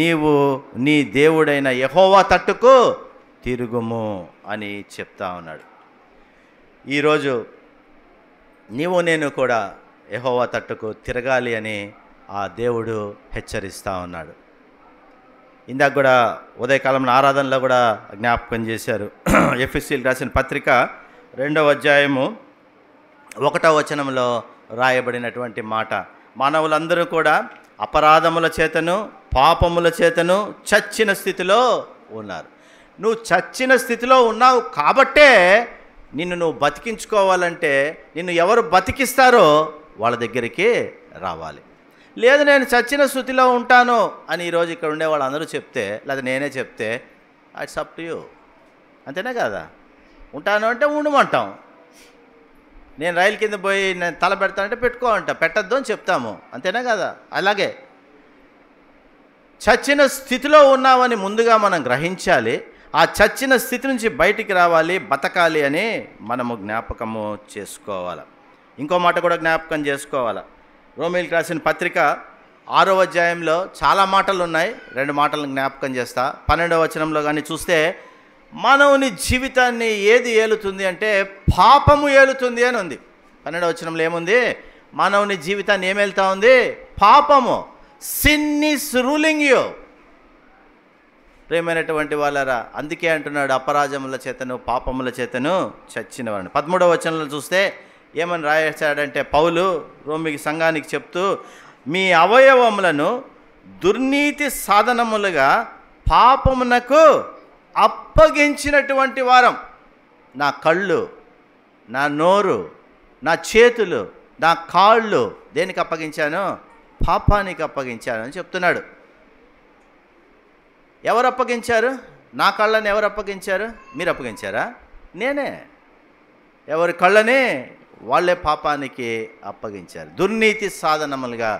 నీవు నీ దేవుడైన యెహోవా తట్టుకు తిరుగుము అని చెప్తా ఉన్నాడు. ఈరోజు నీవు నేను కూడా యెహోవా తట్టుకు తిరగాలి అని ఆ దేవుడు హెచ్చరిస్తూ ఉన్నాడు. ఇందాక కూడా ఉదయకాలంలో ఆరాధనలో కూడా జ్ఞాపకం చేశారు. ఎఫెసీయులకు రాసిన పత్రిక 2వ అధ్యాయము 1వ వచనంలో రాయబడినటువంటి మాట, మానవులందరూ కూడా అపరాధముల చేతను పాపముల చేతను చచ్చిన స్థితిలో ఉన్నారు. నువ్వు చచ్చిన స్థితిలో ఉన్నావు కాబట్టే నిన్ను నువ్వు బతికించుకోవాలంటే నిన్ను ఎవరు బతికిస్తారో వాళ్ళ దగ్గరికి రావాలి. లేదు నేను చచ్చిన స్థితిలో ఉంటాను అని ఈరోజు ఇక్కడ ఉండే వాళ్ళందరూ చెప్తే, లేదా నేనే చెప్తే ఇట్స్ అప్ టు యూ. అంతేనా కదా? ఉంటాను అంటే ఉండమంటాం. నేను రైలు కింద పోయి నేను తల పెడతానంటే పెట్టుకో అంట, పెట్టద్దు అని చెప్తాము. అంతేనా కదా? అలాగే చచ్చిన స్థితిలో ఉన్నామని ముందుగా మనం గ్రహించాలి. ఆ చచ్చిన స్థితి నుంచి బయటికి రావాలి, బతకాలి అని మనము జ్ఞాపకము చేసుకోవాలి. ఇంకో మాట కూడా జ్ఞాపకం చేసుకోవాలి. రోమీయులకు రాసిన పత్రిక 6వ అధ్యాయంలో చాలా మాటలు ఉన్నాయి. 2 మాటలను జ్ఞాపకం చేస్తా. 12వ వచనంలో కానీ చూస్తే మానవుని జీవితాన్ని ఏది ఏలుతుంది అంటే పాపము ఏలుతుంది అని ఉంది. 12వ వచనంలో ఏముంది? మానవుని జీవితాన్ని ఏం ఏలుతా ఉంది? పాపము. Sin is ruling you. ప్రేమైనటువంటి వాళ్ళరా, అందుకే అంటున్నాడు అపరాజముల చేతను పాపముల చేతను చచ్చినవాడిని. 13వ వచనంలో చూస్తే ఏమని రాశాడంటే పౌలు రోమికి సంఘానికి చెప్తూ, మీ అవయవములను దుర్నీతి సాధనములుగా పాపమునకు అప్పగించినటువంటి వారం. నా కళ్ళు, నా నోరు, నా చేతులు, నా కాళ్ళు దేనికి అప్పగించాను? పాపానికి అప్పగించాను అని చెప్తున్నాడు. ఎవరు అప్పగించారు? నా కళ్ళని ఎవరు అప్పగించారు? మీరు అప్పగించారా? నేనే. ఎవరి కళ్ళని వాళ్ళే పాపానికి అప్పగించారు. దుర్నీతి సాధనములుగా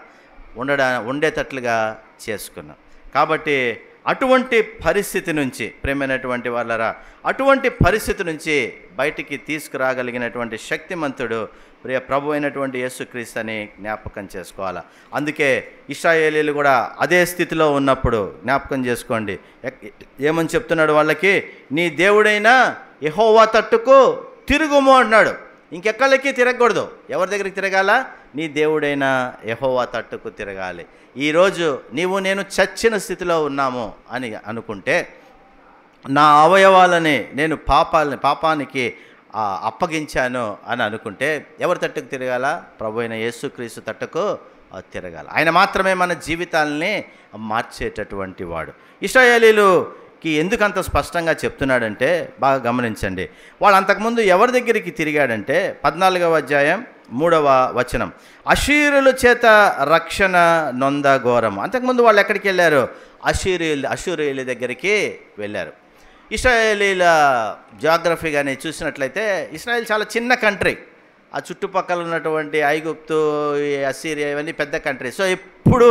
ఉండేటట్లుగా చేసుకున్నాం. కాబట్టి అటువంటి పరిస్థితి నుంచి, ప్రేమైనటువంటి వాళ్ళరా, అటువంటి పరిస్థితి నుంచి బయటికి తీసుకురాగలిగినటువంటి శక్తిమంతుడు ప్రియ ప్రభు అయినటువంటి యేసుక్రీస్తు అని జ్ఞాపకం చేసుకోవాలి. అందుకే ఇశ్రాయేలీలు కూడా అదే స్థితిలో ఉన్నప్పుడు జ్ఞాపకం చేసుకోండి. ఏమని చెప్తున్నాడు వాళ్ళకి? నీ దేవుడైన యెహోవా తట్టుకు తిరుగుము అన్నాడు. ఇంకెక్కడికి తిరగకూడదు. ఎవరి దగ్గరికి తిరగాల? నీ దేవుడైన యెహోవా తట్టుకు తిరగాలి. ఈరోజు నీవు నేను చచ్చిన స్థితిలో ఉన్నాము అని అనుకుంటే, నా అవయవాలని నేను పాపానికి అప్పగించాను అని అనుకుంటే ఎవరి తట్టుకు తిరగాల? ప్రభు అయిన యేసుక్రీస్తు తట్టుకు తిరగాలి. ఆయన మాత్రమే మన జీవితాలని మార్చేటటువంటి వాడు. ఇశ్రాయేలీలుకి ఎందుకంత స్పష్టంగా చెప్తున్నాడంటే బాగా గమనించండి. వాళ్ళు అంతకుముందు ఎవరి దగ్గరికి తిరిగాడంటే 14వ అధ్యాయం 3వ వచనం, అషూరుల చేత రక్షణ నొంద ఘోరం. అంతకుముందు వాళ్ళు ఎక్కడికి వెళ్ళారు? అషూరీయుల దగ్గరికి వెళ్ళారు. ఇశ్రాయేలీల జాగ్రఫీ కానీ చూసినట్లయితే ఇశ్రాయేల్ చాలా చిన్న కంట్రీ. ఆ చుట్టుపక్కల ఉన్నటువంటి ఐగుప్తు, అసీరియా ఇవన్నీ పెద్ద కంట్రీ. సో ఇప్పుడు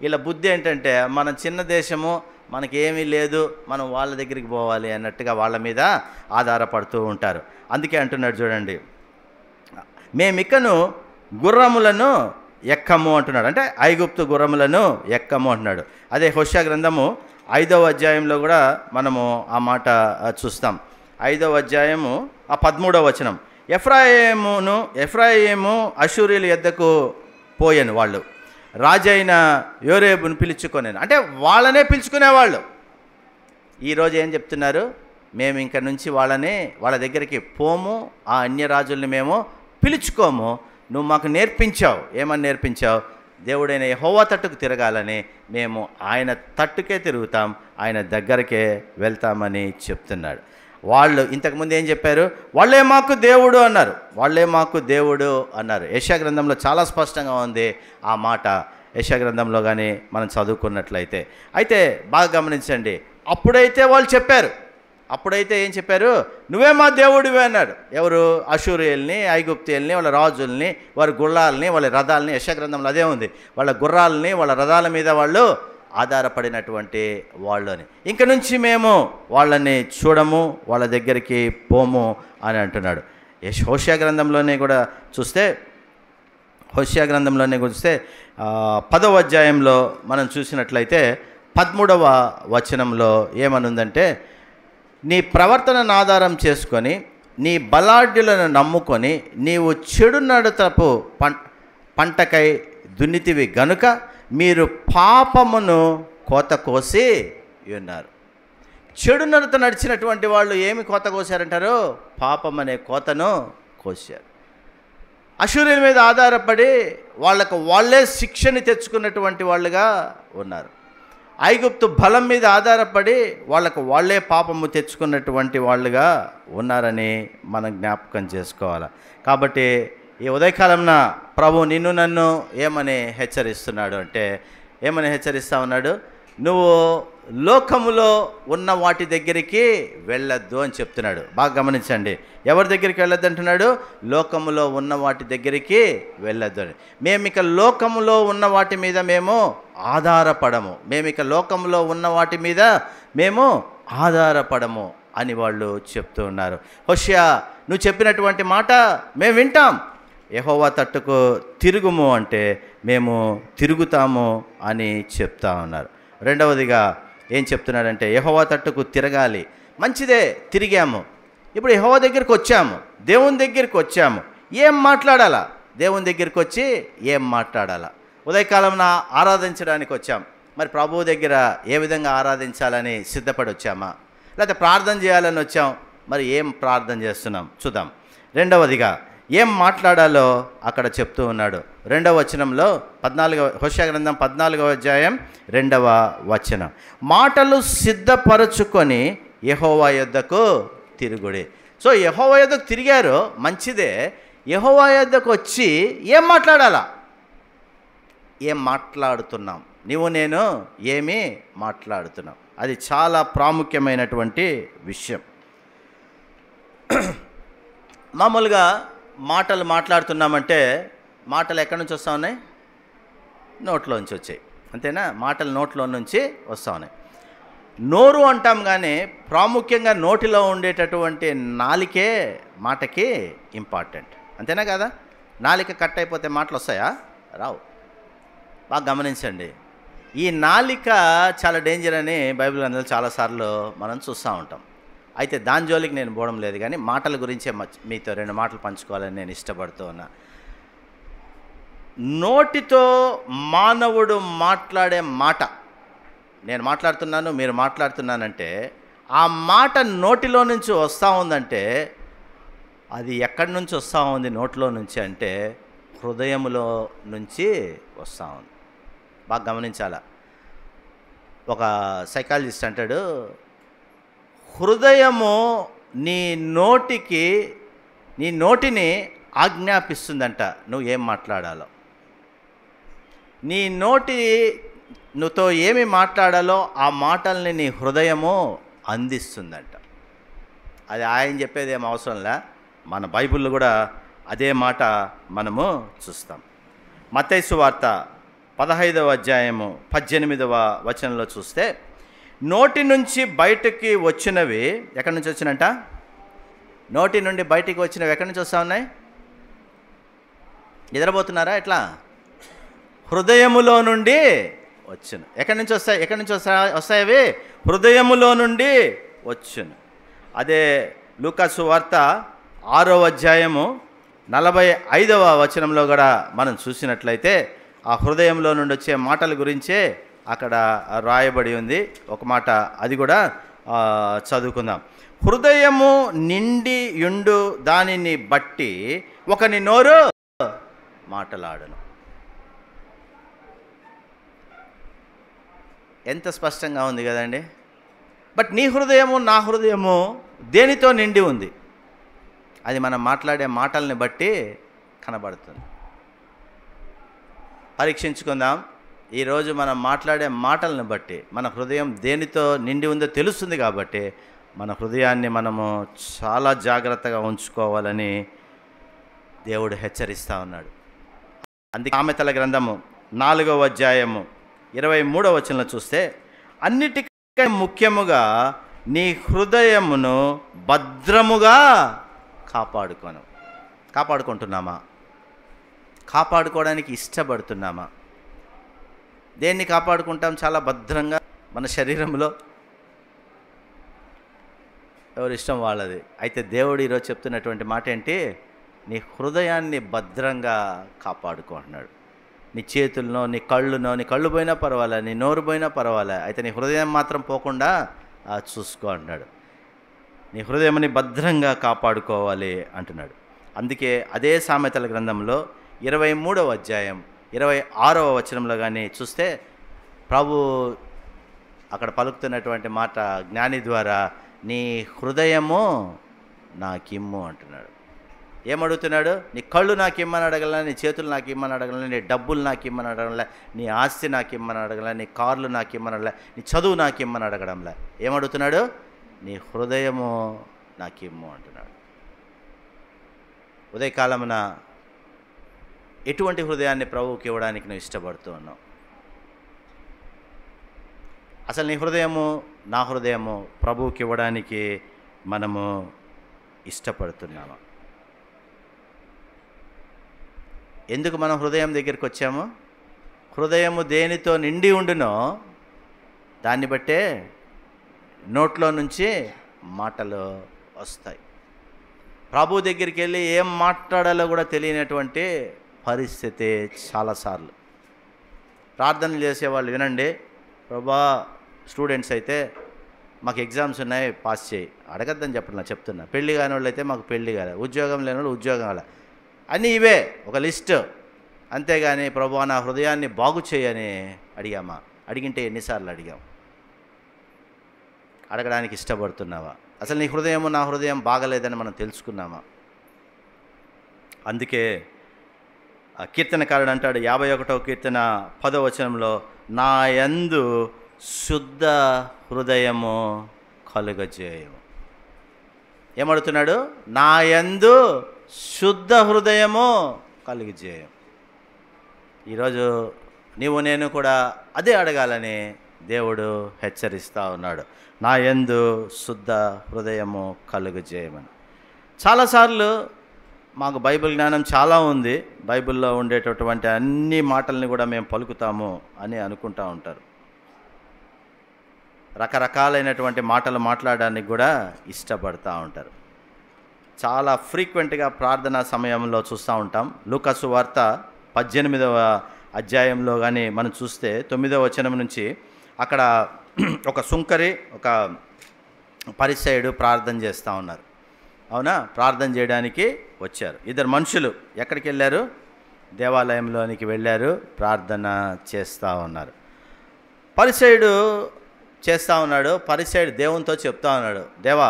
ఇలా బుద్ధి ఏంటంటే మనం చిన్న దేశము, మనకి ఏమీ లేదు, మనం వాళ్ళ దగ్గరికి పోవాలి అన్నట్టుగా వాళ్ళ మీద ఆధారపడుతూ ఉంటారు. అందుకే అంటున్నాడు చూడండి, మేమికను గుర్రములను ఎక్కము అంటున్నాడు. అంటే ఐగుప్తు గుర్రములను ఎక్కము అంటున్నాడు. అదే హోషేయ గ్రంథము 5వ అధ్యాయంలో కూడా మనము ఆ మాట చూస్తాం. 5వ అధ్యాయము 13వ వచనం, ఎఫ్రాయిము అషూరీయుల యొద్దకు పోయాను, వాళ్ళు రాజైన యోరేబును పిలుచుకొనేను. అంటే వాళ్ళనే పిలుచుకునేవాళ్ళు. ఈరోజు ఏం చెప్తున్నారు? మేము ఇంక నుంచి వాళ్ళ దగ్గరికి పోము, ఆ అన్యరాజుల్ని మేము పిలుచుకోము. నువ్వు మాకు నేర్పించావు. ఏమని నేర్పించావు? దేవుడైన యెహోవా తట్టుకు తిరగాలని. మేము ఆయన తట్టుకే తిరుగుతాం, ఆయన దగ్గరికే వెళ్తామని చెప్తున్నాడు. వాళ్ళు ఇంతకుముందు ఏం చెప్పారు? వాళ్ళే మాకు దేవుడు అన్నారు. వాళ్ళే మాకు దేవుడు అన్నారు. యెషయా గ్రంథంలో చాలా స్పష్టంగా ఉంది ఆ మాట. యెషయా గ్రంథంలో కానీ మనం చదువుకున్నట్లయితే. అయితే బాగా గమనించండి, అప్పుడైతే వాళ్ళు చెప్పారు. అప్పుడైతే ఏం చెప్పారు? నువ్వే మా దేవుడివే అన్నాడు. ఎవరు? అషూరీయుల్ని, ఐగుప్తీయుల్ని, వాళ్ళ రాజుల్ని, వారి గుర్రాలని, వాళ్ళ రథాలని. యెషయా గ్రంథంలో అదే ఉంది. వాళ్ళ గుర్రాలని, వాళ్ళ రథాల మీద వాళ్ళు ఆధారపడినటువంటి వాళ్ళు అని. ఇంక నుంచి మేము వాళ్ళని చూడము, వాళ్ళ దగ్గరికి పోము అని అంటున్నాడు. హోషేయ గ్రంథంలోనే కూడా చూస్తే 10వ అధ్యాయంలో మనం చూసినట్లయితే 13వ వచనంలో ఏమనుందంటే, నీ ప్రవర్తనను ఆధారం చేసుకొని నీ బలాఢ్యులను నమ్ముకొని నీవు చెడు నడతపు పంటకై దున్నితివి గనుక మీరు పాపమును కోత కోసి ఉన్నారు. చెడు నడత నడిచినటువంటి వాళ్ళు ఏమి కోత కోసారంటారు? పాపం అనే కోతను కోసారు. అషూరీయుల మీద ఆధారపడి వాళ్ళే శిక్షని తెచ్చుకున్నటువంటి వాళ్ళుగా ఉన్నారు. ఐగుప్తు బలం మీద ఆధారపడి వాళ్ళే పాపము తెచ్చుకున్నటువంటి వాళ్ళుగా ఉన్నారని మనం జ్ఞాపకం చేసుకోవాలి. కాబట్టి ఈ ఉదయకాలంన ప్రభు నిన్ను నన్ను ఏమని హెచ్చరిస్తున్నాడు అంటే, ఏమని హెచ్చరిస్తా ఉన్నాడు? నువ్వు లోకములో ఉన్న వాటి దగ్గరికి వెళ్ళొద్దు అని చెప్తున్నాడు. బాగా గమనించండి, ఎవరి దగ్గరికి వెళ్ళొద్దు అంటున్నాడు? లోకములో ఉన్న వాటి దగ్గరికి వెళ్ళొద్దు అని. మేమిక లోకములో ఉన్న వాటి మీద మేము ఆధారపడము, మేమిక లోకములో ఉన్న వాటి మీద మేము ఆధారపడము అని వాళ్ళు చెప్తూ ఉన్నారు. హోషేయ, నువ్వు చెప్పినటువంటి మాట మేము వింటాం, యెహోవా తట్టుకు తిరుగుము అంటే మేము తిరుగుతాము అని చెప్తా ఉన్నారు. రెండవదిగా ఏం చెప్తున్నాడంటే యెహోవా తట్టుకు తిరగాలి. మంచిదే, తిరిగాము. ఇప్పుడు యెహోవా దగ్గరికి వచ్చాము, దేవుని దగ్గరికి వచ్చాము, ఏం మాట్లాడాలా? దేవుని దగ్గరికి వచ్చి ఏం మాట్లాడాలా? ఉదయకాలంన ఆరాధించడానికి వచ్చాం, మరి ప్రభువు దగ్గర ఏ విధంగా ఆరాధించాలని సిద్ధపడి వచ్చామా? లేకపోతే ప్రార్థన చేయాలని వచ్చాం, మరి ఏం ప్రార్థన చేస్తున్నాం చూద్దాం. రెండవదిగా ఏం మాట్లాడాలో అక్కడ చెప్తూ ఉన్నాడు. 2వ వచనంలో 14 హోషేయ గ్రంథం 14వ అధ్యాయం 2వ వచనం, మాటలు సిద్ధపరచుకొని యెహోవా యొద్దకు తిరుగుడి. సో యెహోవా యొద్దకు తిరిగారు, మంచిదే. యెహోవా యొద్దకు వచ్చి ఏం మాట్లాడాలా? ఏం మాట్లాడుతున్నాం? నీవు నేను ఏమి మాట్లాడుతున్నాం? అది చాలా ప్రాముఖ్యమైనటువంటి విషయం. మామూలుగా మాటలు మాట్లాడుతున్నామంటే మాటలు ఎక్కడి నుంచి వస్తూ ఉన్నాయి? నోట్లో నుంచి వచ్చాయి, అంతేనా? మాటలు నోట్లో నుంచి వస్తూ ఉన్నాయి. నోరు అంటాం కానీ ప్రాముఖ్యంగా నోటిలో ఉండేటటువంటి నాలికే మాటకి ఇంపార్టెంట్, అంతేనా కదా? నాలిక కట్ అయిపోతే మాటలు వస్తాయా? రావు. బాగా గమనించండి, ఈ నాలిక చాలా డేంజర్ అని బైబిల్ గ్రంథంలో చాలాసార్లు మనం చూస్తూ ఉంటాం. అయితే దాని జోలికి నేను పోవడం లేదు, కానీ మాటల గురించే మీతో 2 మాటలు పంచుకోవాలని నేను ఇష్టపడుతూ ఉన్నా. నోటితో మానవుడు మాట్లాడే మాట, నేను మాట్లాడుతున్నాను, మీరు మాట్లాడుతున్నానంటే ఆ మాట నోటిలో నుంచి వస్తూ ఉందంటే అది ఎక్కడి నుంచి వస్తూ ఉంది? నోటిలో నుంచి అంటే హృదయములో నుంచి వస్తూ ఉంది. బాగా గమనించాల. ఒక సైకాలజిస్ట్ అంటాడు, హృదయము నీ నోటిని ఆజ్ఞాపిస్తుందంట నువ్వు ఏం మాట్లాడాలో. నీ నువ్వుతో ఏమి మాట్లాడాలో ఆ మాటల్ని నీ హృదయము అందిస్తుందంట. అది ఆయన చెప్పేది ఏం అవసరంలే, మన బైబిల్లో కూడా అదే మాట మనము చూస్తాం. మత్తయి సువార్త 15వ అధ్యాయము 18వ వచనంలో చూస్తే, నోటి నుంచి బయటకి వచ్చినవి ఎక్కడి నుంచి వచ్చినట్ట? నోటి నుండి బయటికి వచ్చినవి ఎక్కడి నుంచి వస్తూ ఉన్నాయి? నిద్రపోతున్నారా ఎట్లా? హృదయములో నుండి వచ్చును. ఎక్కడి నుంచి వస్తాయి అవి? హృదయములో నుండి వచ్చును. అదే లూకాసు వార్త 6వ అధ్యాయము 45వ వచనంలో కూడా మనం చూసినట్లయితే ఆ హృదయంలో నుండి వచ్చే మాటల గురించే అక్కడ రాయబడి ఉంది. ఒక మాట అది కూడా చదువుకుందాం. హృదయము నిండి యుండు దానిని బట్టి ఒకని నోరు మాటలాడను. ఎంత స్పష్టంగా ఉంది కదండి. బట్ నీ హృదయము నా హృదయము దేనితో నిండి ఉంది? అది మనం మాట్లాడే మాటల్ని బట్టి కనబడుతుంది. పరీక్షించుకుందాం. ఈరోజు మనం మాట్లాడే మాటలను బట్టి మన హృదయం దేనితో నిండి ఉందో తెలుస్తుంది. కాబట్టి మన హృదయాన్ని మనము చాలా జాగ్రత్తగా ఉంచుకోవాలని దేవుడు హెచ్చరిస్తూ ఉన్నాడు. అందుకే సామెతల గ్రంథము 4వ అధ్యాయము 23వ వచనంలో చూస్తే, అన్నిటికంటే ముఖ్యముగా నీ హృదయమును భద్రముగా కాపాడుకుంటున్నామా? కాపాడుకోవడానికి ఇష్టపడుతున్నామా? దేన్ని కాపాడుకుంటాం చాలా భద్రంగా? మన శరీరంలో ఎవరి ఇష్టం వాళ్ళది. అయితే దేవుడు ఈరోజు చెప్తున్నటువంటి మాట ఏంటి? నీ హృదయాన్ని భద్రంగా కాపాడుకో అన్నాడు. నీ చేతులను, నీ కళ్ళునో, నీ కళ్ళు పోయినా పర్వాలే, నీ నోరు పోయినా పర్వాలే, అయితే నీ హృదయం మాత్రం పోకుండా చూసుకో అన్నాడు. నీ హృదయాన్ని భద్రంగా కాపాడుకోవాలి అంటున్నాడు. అందుకే అదే సామెతల గ్రంథంలో 23వ అధ్యాయం 26వ వచనంలో కానీ చూస్తే ప్రభు అక్కడ పలుకుతున్నటువంటి మాట జ్ఞాని ద్వారా, నీ హృదయము నాకిమ్ము అంటున్నాడు. ఏమడుగుతున్నాడు? నీ కళ్ళు నాకు ఇమ్మని అడగల, నీ చేతులు నాకు ఇమ్మని అడగల, నీ డబ్బులు నాకు ఇమ్మని అడగల, నీ ఆస్తి నాకు ఇమ్మని అడగల, నీ కార్లు నాకు ఇమ్మని అడగల, నీ చదువు నాకు ఇమ్మని అడగడంలా. ఏమడుగుతున్నాడు? నీ హృదయము నాకు ఇమ్ము అంటున్నాడు. ఉదయకాలమున ఎటువంటి హృదయాన్ని ప్రభువుకి ఇవ్వడానికి నువ్వు ఇష్టపడుతూ ఉన్నావు? అసలు నీ హృదయము, నా హృదయము ప్రభువుకి ఇవ్వడానికి మనము ఇష్టపడుతున్నాము. ఎందుకు మనం హృదయం దగ్గరికి వచ్చాము? హృదయము దేనితో నిండి ఉండునో దాన్ని బట్టే నోట్లో నుంచి మాటలు వస్తాయి. ప్రభు దగ్గరికి వెళ్ళి ఏం మాట్లాడాలో కూడా తెలియనటువంటి పరిస్థితి చాలాసార్లు. ప్రార్థనలు చేసేవాళ్ళు వినండి, ప్రభా స్టూడెంట్స్ అయితే మాకు ఎగ్జామ్స్ ఉన్నాయి, పాస్ చేయి, అడగద్దని చెప్తున్నా. పెళ్లి కాని వాళ్ళు అయితే మాకు పెళ్లి కాలే, ఉద్యోగం లేని వాళ్ళు ఉద్యోగం కాలే, అన్నీ ఇవే ఒక లిస్టు. అంతేగాని ప్రభువా నా హృదయాన్ని బాగు చేయని అడిగామా? అడిగింటే ఎన్నిసార్లు అడిగాం? అడగడానికి ఇష్టపడుతున్నావా? అసలు నీ హృదయము నా హృదయం బాగలేదని మనం తెలుసుకున్నామా? అందుకే కీర్తనకారుడు అంటాడు 51వ కీర్తన 10వ వచనంలో, నా యందు శుద్ధ హృదయము కలుగజేయము. ఏమడుగుతున్నాడు? నా యందు శుద్ధ హృదయము కలుగజేయం. ఈరోజు నీవు నేను కూడా అదే అడగాలని దేవుడు హెచ్చరిస్తూ ఉన్నాడు. నా యందు శుద్ధ హృదయము కలుగజేయమని. చాలాసార్లు మాకు బైబిల్ జ్ఞానం చాలా ఉంది, బైబిల్లో ఉండేటటువంటి అన్ని మాటల్ని కూడా మేము పలుకుతాము అని అనుకుంటూ ఉంటారు. రకరకాలైనటువంటి మాటలు మాట్లాడడానికి కూడా ఇష్టపడుతూ ఉంటారు. చాలా ఫ్రీక్వెంట్గా ప్రార్థనా సమయంలో చూస్తూ ఉంటాం. లూకాసు వార్త 18వ అధ్యాయంలో కానీ మనం చూస్తే 9వ వచనం నుంచి అక్కడ ఒక సుంకరి, ఒక పరిసయ్యుడు ప్రార్థన చేస్తూ ఉన్నారు. అవునా? ప్రార్థన చేయడానికి వచ్చారు. ఇద్దరు మనుషులు ఎక్కడికి వెళ్ళారు? దేవాలయంలోనికి వెళ్ళారు, ప్రార్థన చేస్తూ ఉన్నారు. పరిసయ్యుడు చేస్తూ ఉన్నాడు. పరిసయ్యుడు దేవునితో చెప్తా ఉన్నాడు, దేవా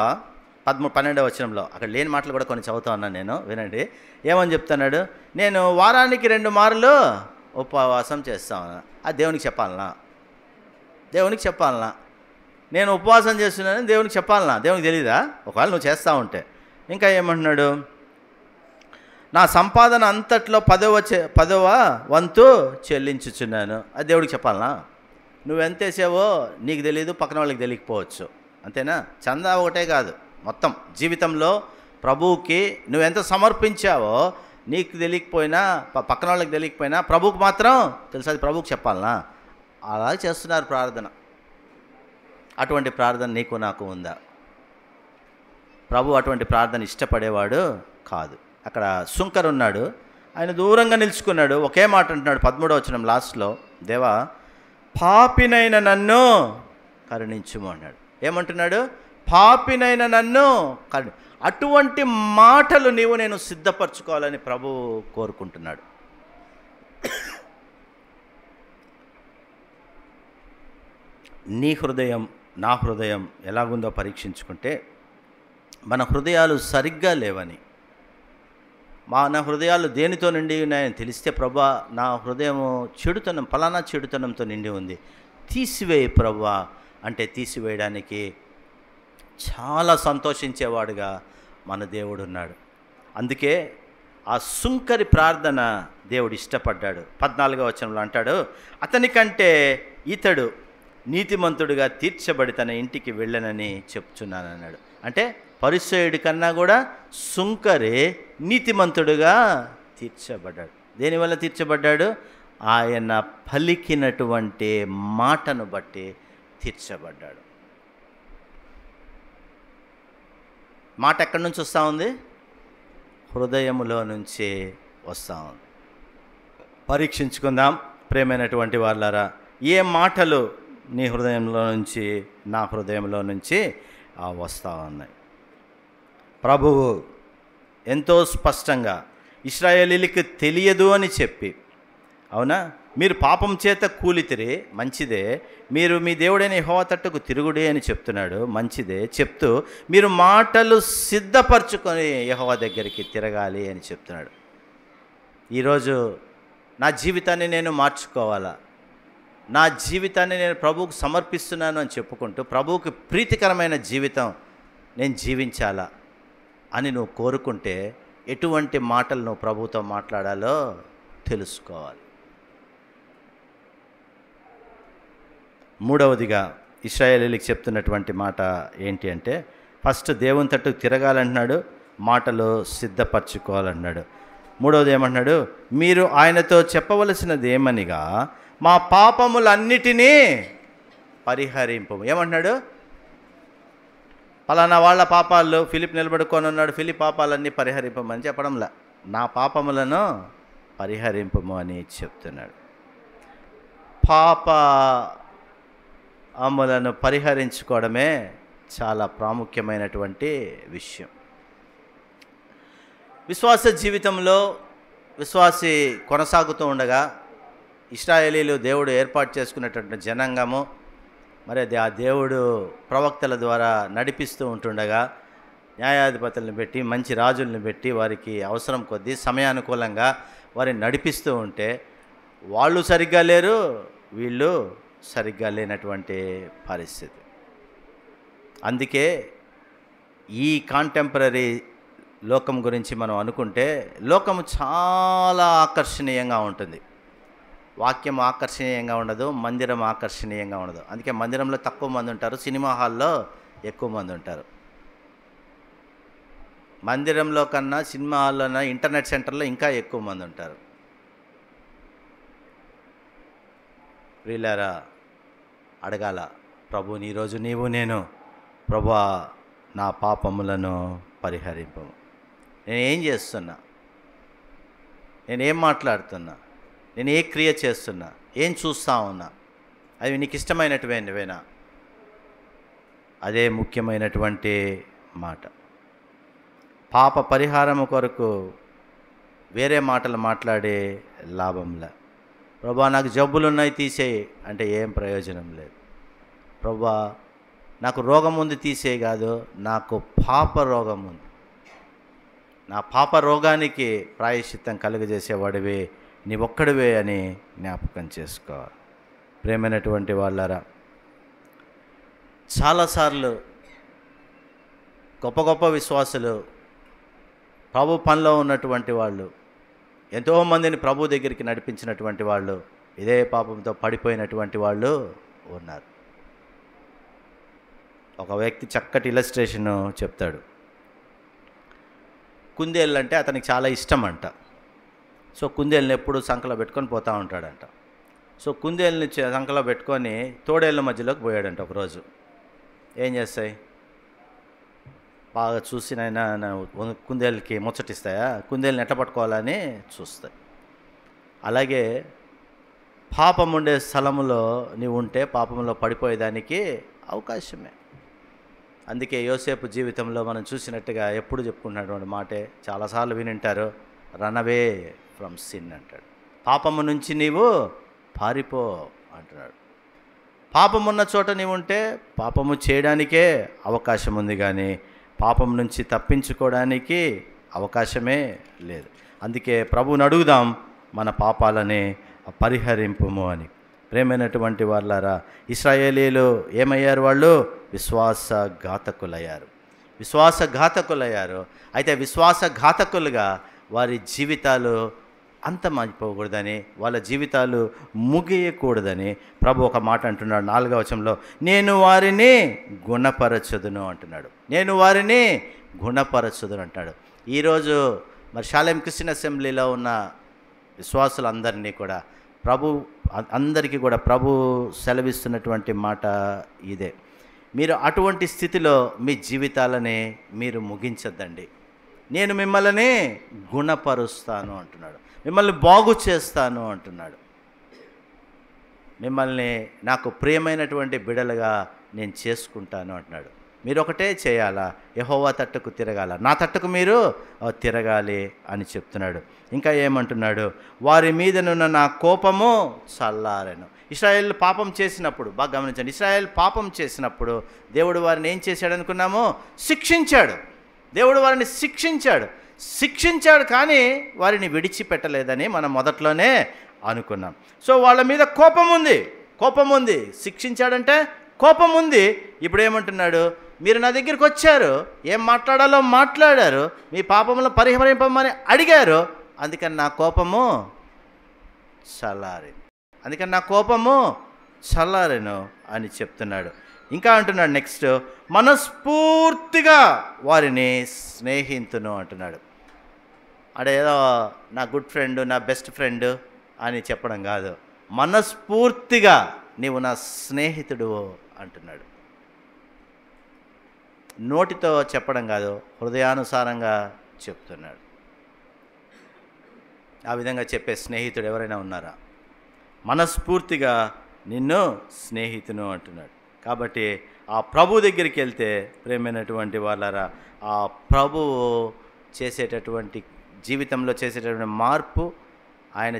12వ వచనంలో అక్కడ లేని మాటలు కూడా కొన్ని చదువుతా ఉన్నాను నేను, వినండి. ఏమని చెప్తున్నాడు? నేను వారానికి 2 మార్లు ఉపవాసం చేస్తా ఉన్నా. అది దేవునికి చెప్పాలనా? దేవునికి చెప్పాలనా? నేను ఉపవాసం చేస్తున్నానని దేవునికి చెప్పాలనా? దేవునికి తెలీదా? ఒకవేళ నువ్వు చేస్తూ ఉంటే. ఇంకా ఏమంటున్నాడు? నా సంపాదన అంతట్లో 10వ వంతు చెల్లించుచున్నాను. అది దేవుడికి చెప్పాలనా? నువ్వెంత వేసావో నీకు తెలియదు, పక్కన వాళ్ళకి తెలియకపోవచ్చు. అంతేనా? చందా ఒకటే కాదు, మొత్తం జీవితంలో ప్రభువుకి నువ్వెంత సమర్పించావో నీకు తెలియకపోయినా, పక్కన వాళ్ళకి తెలియకపోయినా ప్రభువుకి మాత్రం తెలుసు. అది ప్రభువుకి చెప్పాలనా? అలా చేస్తున్నారు ప్రార్థన. అటువంటి ప్రార్థన నీకు నాకు ఉందా? ప్రభు అటువంటి ప్రార్థన ఇష్టపడేవాడు కాదు. అక్కడ సుంకరు ఉన్నాడు, ఆయన దూరంగా నిలుచుకున్నాడు. ఒకే మాట అంటున్నాడు 13వ వచనం లాస్ట్లో, దేవా పాపినైన నన్ను కరుణించుము అన్నాడు. ఏమంటున్నాడు? పాపినైన నన్ను అటువంటి మాటలు నీవు నేను సిద్ధపరచుకోవాలని ప్రభు కోరుకుంటున్నాడు. నీ హృదయం నా హృదయం ఎలాగుందో పరీక్షించుకుంటే మన హృదయాలు సరిగ్గా లేవని, నా హృదయాలు దేనితో నిండి ఉన్నాయని తెలిస్తే, ప్రభా నా హృదయము చెడుతనం, ఫలానా చెడుతనంతో నిండి ఉంది, తీసివేయి ప్రభా అంటే తీసివేయడానికి చాలా సంతోషించేవాడుగా మన దేవుడు ఉన్నాడు. అందుకే ఆ సుంకరి ప్రార్థన దేవుడు ఇష్టపడ్డాడు. 14వ వచనంలో అంటాడు, అతని కంటే ఇతడు నీతిమంతుడిగా తీర్చబడి తన ఇంటికి వెళ్ళనని చెప్తున్నాను అన్నాడు. అంటే పరిసయ్యుడి కన్నా కూడా సుంకరి నీతిమంతుడుగా తీర్చబడ్డాడు. దేనివల్ల తీర్చబడ్డాడు? ఆయన పలికినటువంటి మాటను బట్టి తీర్చబడ్డాడు. మాట ఎక్కడి నుంచి వస్తూ ఉంది? హృదయములో నుంచి వస్తూ ఉంది. పరీక్షించుకుందాం ప్రియమైనటువంటి వాళ్ళారా, ఏ మాటలు నీ హృదయంలో నుంచి నా హృదయంలో నుంచి వస్తూ ఉన్నాయి. ప్రభువు ఎంతో స్పష్టంగా ఇశ్రాయేలీయులకు తెలియదు అని చెప్పి, అవునా, మీరు పాపం చేత కూలితిరి, మంచిదే. మీరు మీ దేవుడైన యెహోవా తట్టుకు తిరుగుడే అని చెప్తున్నాడు, మంచిదే. చెప్తూ మీరు మాటలు సిద్ధపరచుకొని యెహోవా దగ్గరికి తిరగాలి అని చెప్తున్నాడు. ఈరోజు నా జీవితాన్ని నేను మార్చుకోవాలా, నా జీవితాన్ని నేను ప్రభువుకు సమర్పిస్తున్నాను అని చెప్పుకుంటూ ప్రభువుకి ప్రీతికరమైన జీవితం నేను జీవించాలా అని నువ్వు కోరుకుంటే ఎటువంటి మాటలు నువ్వు ప్రభువుతో మాట్లాడాలో తెలుసుకోవాలి. మూడవదిగా ఇశ్రాయేలీయులకు చెప్తున్నటువంటి మాట ఏంటి అంటే, ఫస్ట్ దేవుని తట్టు తిరగాలంటున్నాడు, మాటలు సిద్ధపరచుకోవాలన్నాడు. మూడవది ఏమంటున్నాడు, మీరు ఆయనతో చెప్పవలసినది ఏమనిగా మా పాపములన్నిటినీ పరిహరింపు. ఏమంటున్నాడు? పలానా వాళ్ళ పాపాలు ఫిలిప్ నిలబడుకొని ఉన్నాడు, ఫిలిప్ పాపాలన్నీ పరిహరింపమని చెప్పడంలా, నా పాపములను పరిహరింపము అని చెప్తున్నాడు. పాపములను పరిహరించుకోవడమే చాలా ప్రాముఖ్యమైనటువంటి విషయం. విశ్వాస జీవితంలో విశ్వాసి కొనసాగుతూ ఉండగా ఇశ్రాయేలీలు దేవుడు ఏర్పాటు చేసుకున్నటువంటి జనాంగము, మరి ఆ దేవుడు ప్రవక్తల ద్వారా నడిపిస్తూ ఉంటుండగా న్యాయాధిపతులను పెట్టి మంచి రాజుల్ని పెట్టి వారికి అవసరం కొద్దీ సమయానుకూలంగా వారిని నడిపిస్తూ ఉంటే వాళ్ళు సరిగ్గా లేరు, వీళ్ళు సరిగ్గా లేనటువంటి పరిస్థితి. అందుకే ఈ కాంటెంపరీ లోకం గురించి మనం అనుకుంటే లోకం చాలా ఆకర్షణీయంగా ఉంటుంది. వాక్యం ఆకర్షణీయంగా ఉండదు, మందిరం ఆకర్షణీయంగా ఉండదు. అందుకే మందిరంలో తక్కువ మంది ఉంటారు, సినిమా హాల్లో ఎక్కువ మంది ఉంటారు. మందిరంలో కన్నా సినిమా హాల్లోనా ఇంటర్నెట్ సెంటర్లో ఇంకా ఎక్కువ మంది ఉంటారు. ప్రియులారా, అడగాల ప్రభుని ఈరోజు నీవు నేను, ప్రభువా నా పాపములను పరిహరింపము. నేనేం చేస్తున్నా, నేనేం మాట్లాడుతున్నా, నేను ఏ క్రియ చేస్తున్నా, ఏం చూస్తా ఉన్నా, అవి నీకు ఇష్టమైనటువంటివేనా? అదే ముఖ్యమైనటువంటి మాట. పాప పరిహారము కొరకు వేరే మాటలు మాట్లాడే లాభంలా. ప్రభువా నాకు జబ్బులున్నాయి తీసేయి అంటే ఏం ప్రయోజనం లేదు. ప్రభువా నాకు రోగం ఉంది తీసేయి కాదు, నాకు పాప రోగం ఉంది, నా పాప రోగానికి ప్రాయశ్చిత్తం కలుగజేసేవాడివే నీ ఒక్కడివే అని జ్ఞాపకం చేసుకోవాలి. ప్రేమైనటువంటి వాళ్ళారా, చాలాసార్లు గొప్ప గొప్ప విశ్వాసులు, ప్రభు పనిలో ఉన్నటువంటి వాళ్ళు, ఎంతోమందిని ప్రభు దగ్గరికి నడిపించినటువంటి వాళ్ళు ఇదే పాపంతో పడిపోయినటువంటి వాళ్ళు ఉన్నారు. ఒక వ్యక్తి చక్కటి ఇలస్ట్రేషను చెప్తాడు. కుందేళ్ళు అంటే అతనికి చాలా ఇష్టం అంట. సో కుందేళ్ళని ఎప్పుడు సంకలో పెట్టుకొని పోతూ ఉంటాడంట. సో కుందేళ్ళని సంకలో పెట్టుకొని తోడేళ్ళ మధ్యలోకి పోయాడంట ఒకరోజు. ఏం చేస్తాయి, బాగా చూసినైనా కుందేళ్ళకి ముచ్చటిస్తాయా, కుందేళ్ళని ఎట్లా పట్టుకోవాలని చూస్తాయి. అలాగే పాపం ఉండే స్థలంలో నీవు ఉంటే పాపంలో పడిపోయేదానికి అవకాశమే. అందుకే యోసేపు జీవితంలో మనం చూసినట్టుగా ఎప్పుడు చెప్పుకున్నటువంటి మాటే చాలాసార్లు వినింటారు, రన్ అవే ఫ్రమ్ సిన్ అంటాడు. పాపము నుంచి నీవు పారిపో అంటున్నాడు. పాపమున్న చోట నీవు ఉంటే పాపము చేయడానికే అవకాశం ఉంది, కానీ పాపం నుంచి తప్పించుకోవడానికి అవకాశమే లేదు. అందుకే ప్రభువుని అడుగుదాం మన పాపాలని పరిహరింపుము అని. ప్రేమైనటువంటి వాళ్ళారా, ఇశ్రాయేలీలు ఏమయ్యారు? వాళ్ళు విశ్వాసఘాతకులయ్యారు. విశ్వాసఘాతకులయ్యారు. అయితే విశ్వాసఘాతకులుగా వారి జీవితాలు అంతమైపోకూడదని, వాళ్ళ జీవితాలు ముగియకూడదని ప్రభు ఒక మాట అంటున్నాడు 4వ వచనంలో, నేను వారిని గుణపరచుదును అంటున్నాడు. నేను వారిని గుణపరచుదును అంటాడు. ఈరోజు మరి షాలేం క్రిస్టియన్ అసెంబ్లీలో ఉన్న విశ్వాసులందరినీ కూడా అందరికీ కూడా ప్రభు సెలవిస్తున్నటువంటి మాట ఇదే. మీరు అటువంటి స్థితిలో మీ జీవితాలని మీరు ముగించద్దండి. నేను మిమ్మల్ని గుణపరుస్తాను అంటున్నాడు, మిమ్మల్ని బాగు చేస్తాను అంటున్నాడు, మిమ్మల్ని నాకు ప్రియమైనటువంటి బిడలుగా నేను చేసుకుంటాను అంటున్నాడు. మీరు ఒకటే చేయాలా, యెహోవా తట్టుకు తిరగాల, నా తట్టుకు మీరు తిరగాలి అని చెప్తున్నాడు. ఇంకా ఏమంటున్నాడు, వారి మీదనున్న నా కోపము చల్లారెను. ఇశ్రాయేల్ పాపం చేసినప్పుడు, బాగా గమనించండి, ఇశ్రాయేల్ పాపం చేసినప్పుడు దేవుడు వారిని ఏం చేశాడు అనుకున్నాము? శిక్షించాడు. దేవుడు వారిని శిక్షించాడు కానీ వారిని విడిచిపెట్టలేదని మనం మొదట్లోనే అనుకున్నాం. సో వాళ్ళ మీద కోపం ఉంది. శిక్షించాడంటే కోపం ఉంది. ఇప్పుడు ఏమంటున్నాడు, మీరు నా దగ్గరికి వచ్చారు, ఏం మాట్లాడాలో మాట్లాడారు, మీ పాపములను పరిహరింపమని అడిగారు, అందుకని నా కోపము చల్లారెను అని చెప్తున్నాడు. ఇంకా అంటున్నాడు నెక్స్ట్, మనస్ఫూర్తిగా వారిని స్నేహితును అంటున్నాడు. అదేదో నా గుడ్ ఫ్రెండ్, నా బెస్ట్ ఫ్రెండ్ అని చెప్పడం కాదు, మనస్ఫూర్తిగా నీవు నా స్నేహితుడు అంటున్నాడు. నోటితో చెప్పడం కాదు, హృదయానుసారంగా చెప్తున్నాడు. ఆ విధంగా చెప్పే స్నేహితుడు ఎవరైనా ఉన్నారా? మనస్ఫూర్తిగా నిన్ను స్నేహితును అంటున్నాడు. కాబట్టి ఆ ప్రభు దగ్గరికి వెళ్తే ప్రేమైనటువంటి వాళ్ళారా, ఆ ప్రభువు చేసేటటువంటి జీవితంలో చేసేటటువంటి మార్పు, ఆయన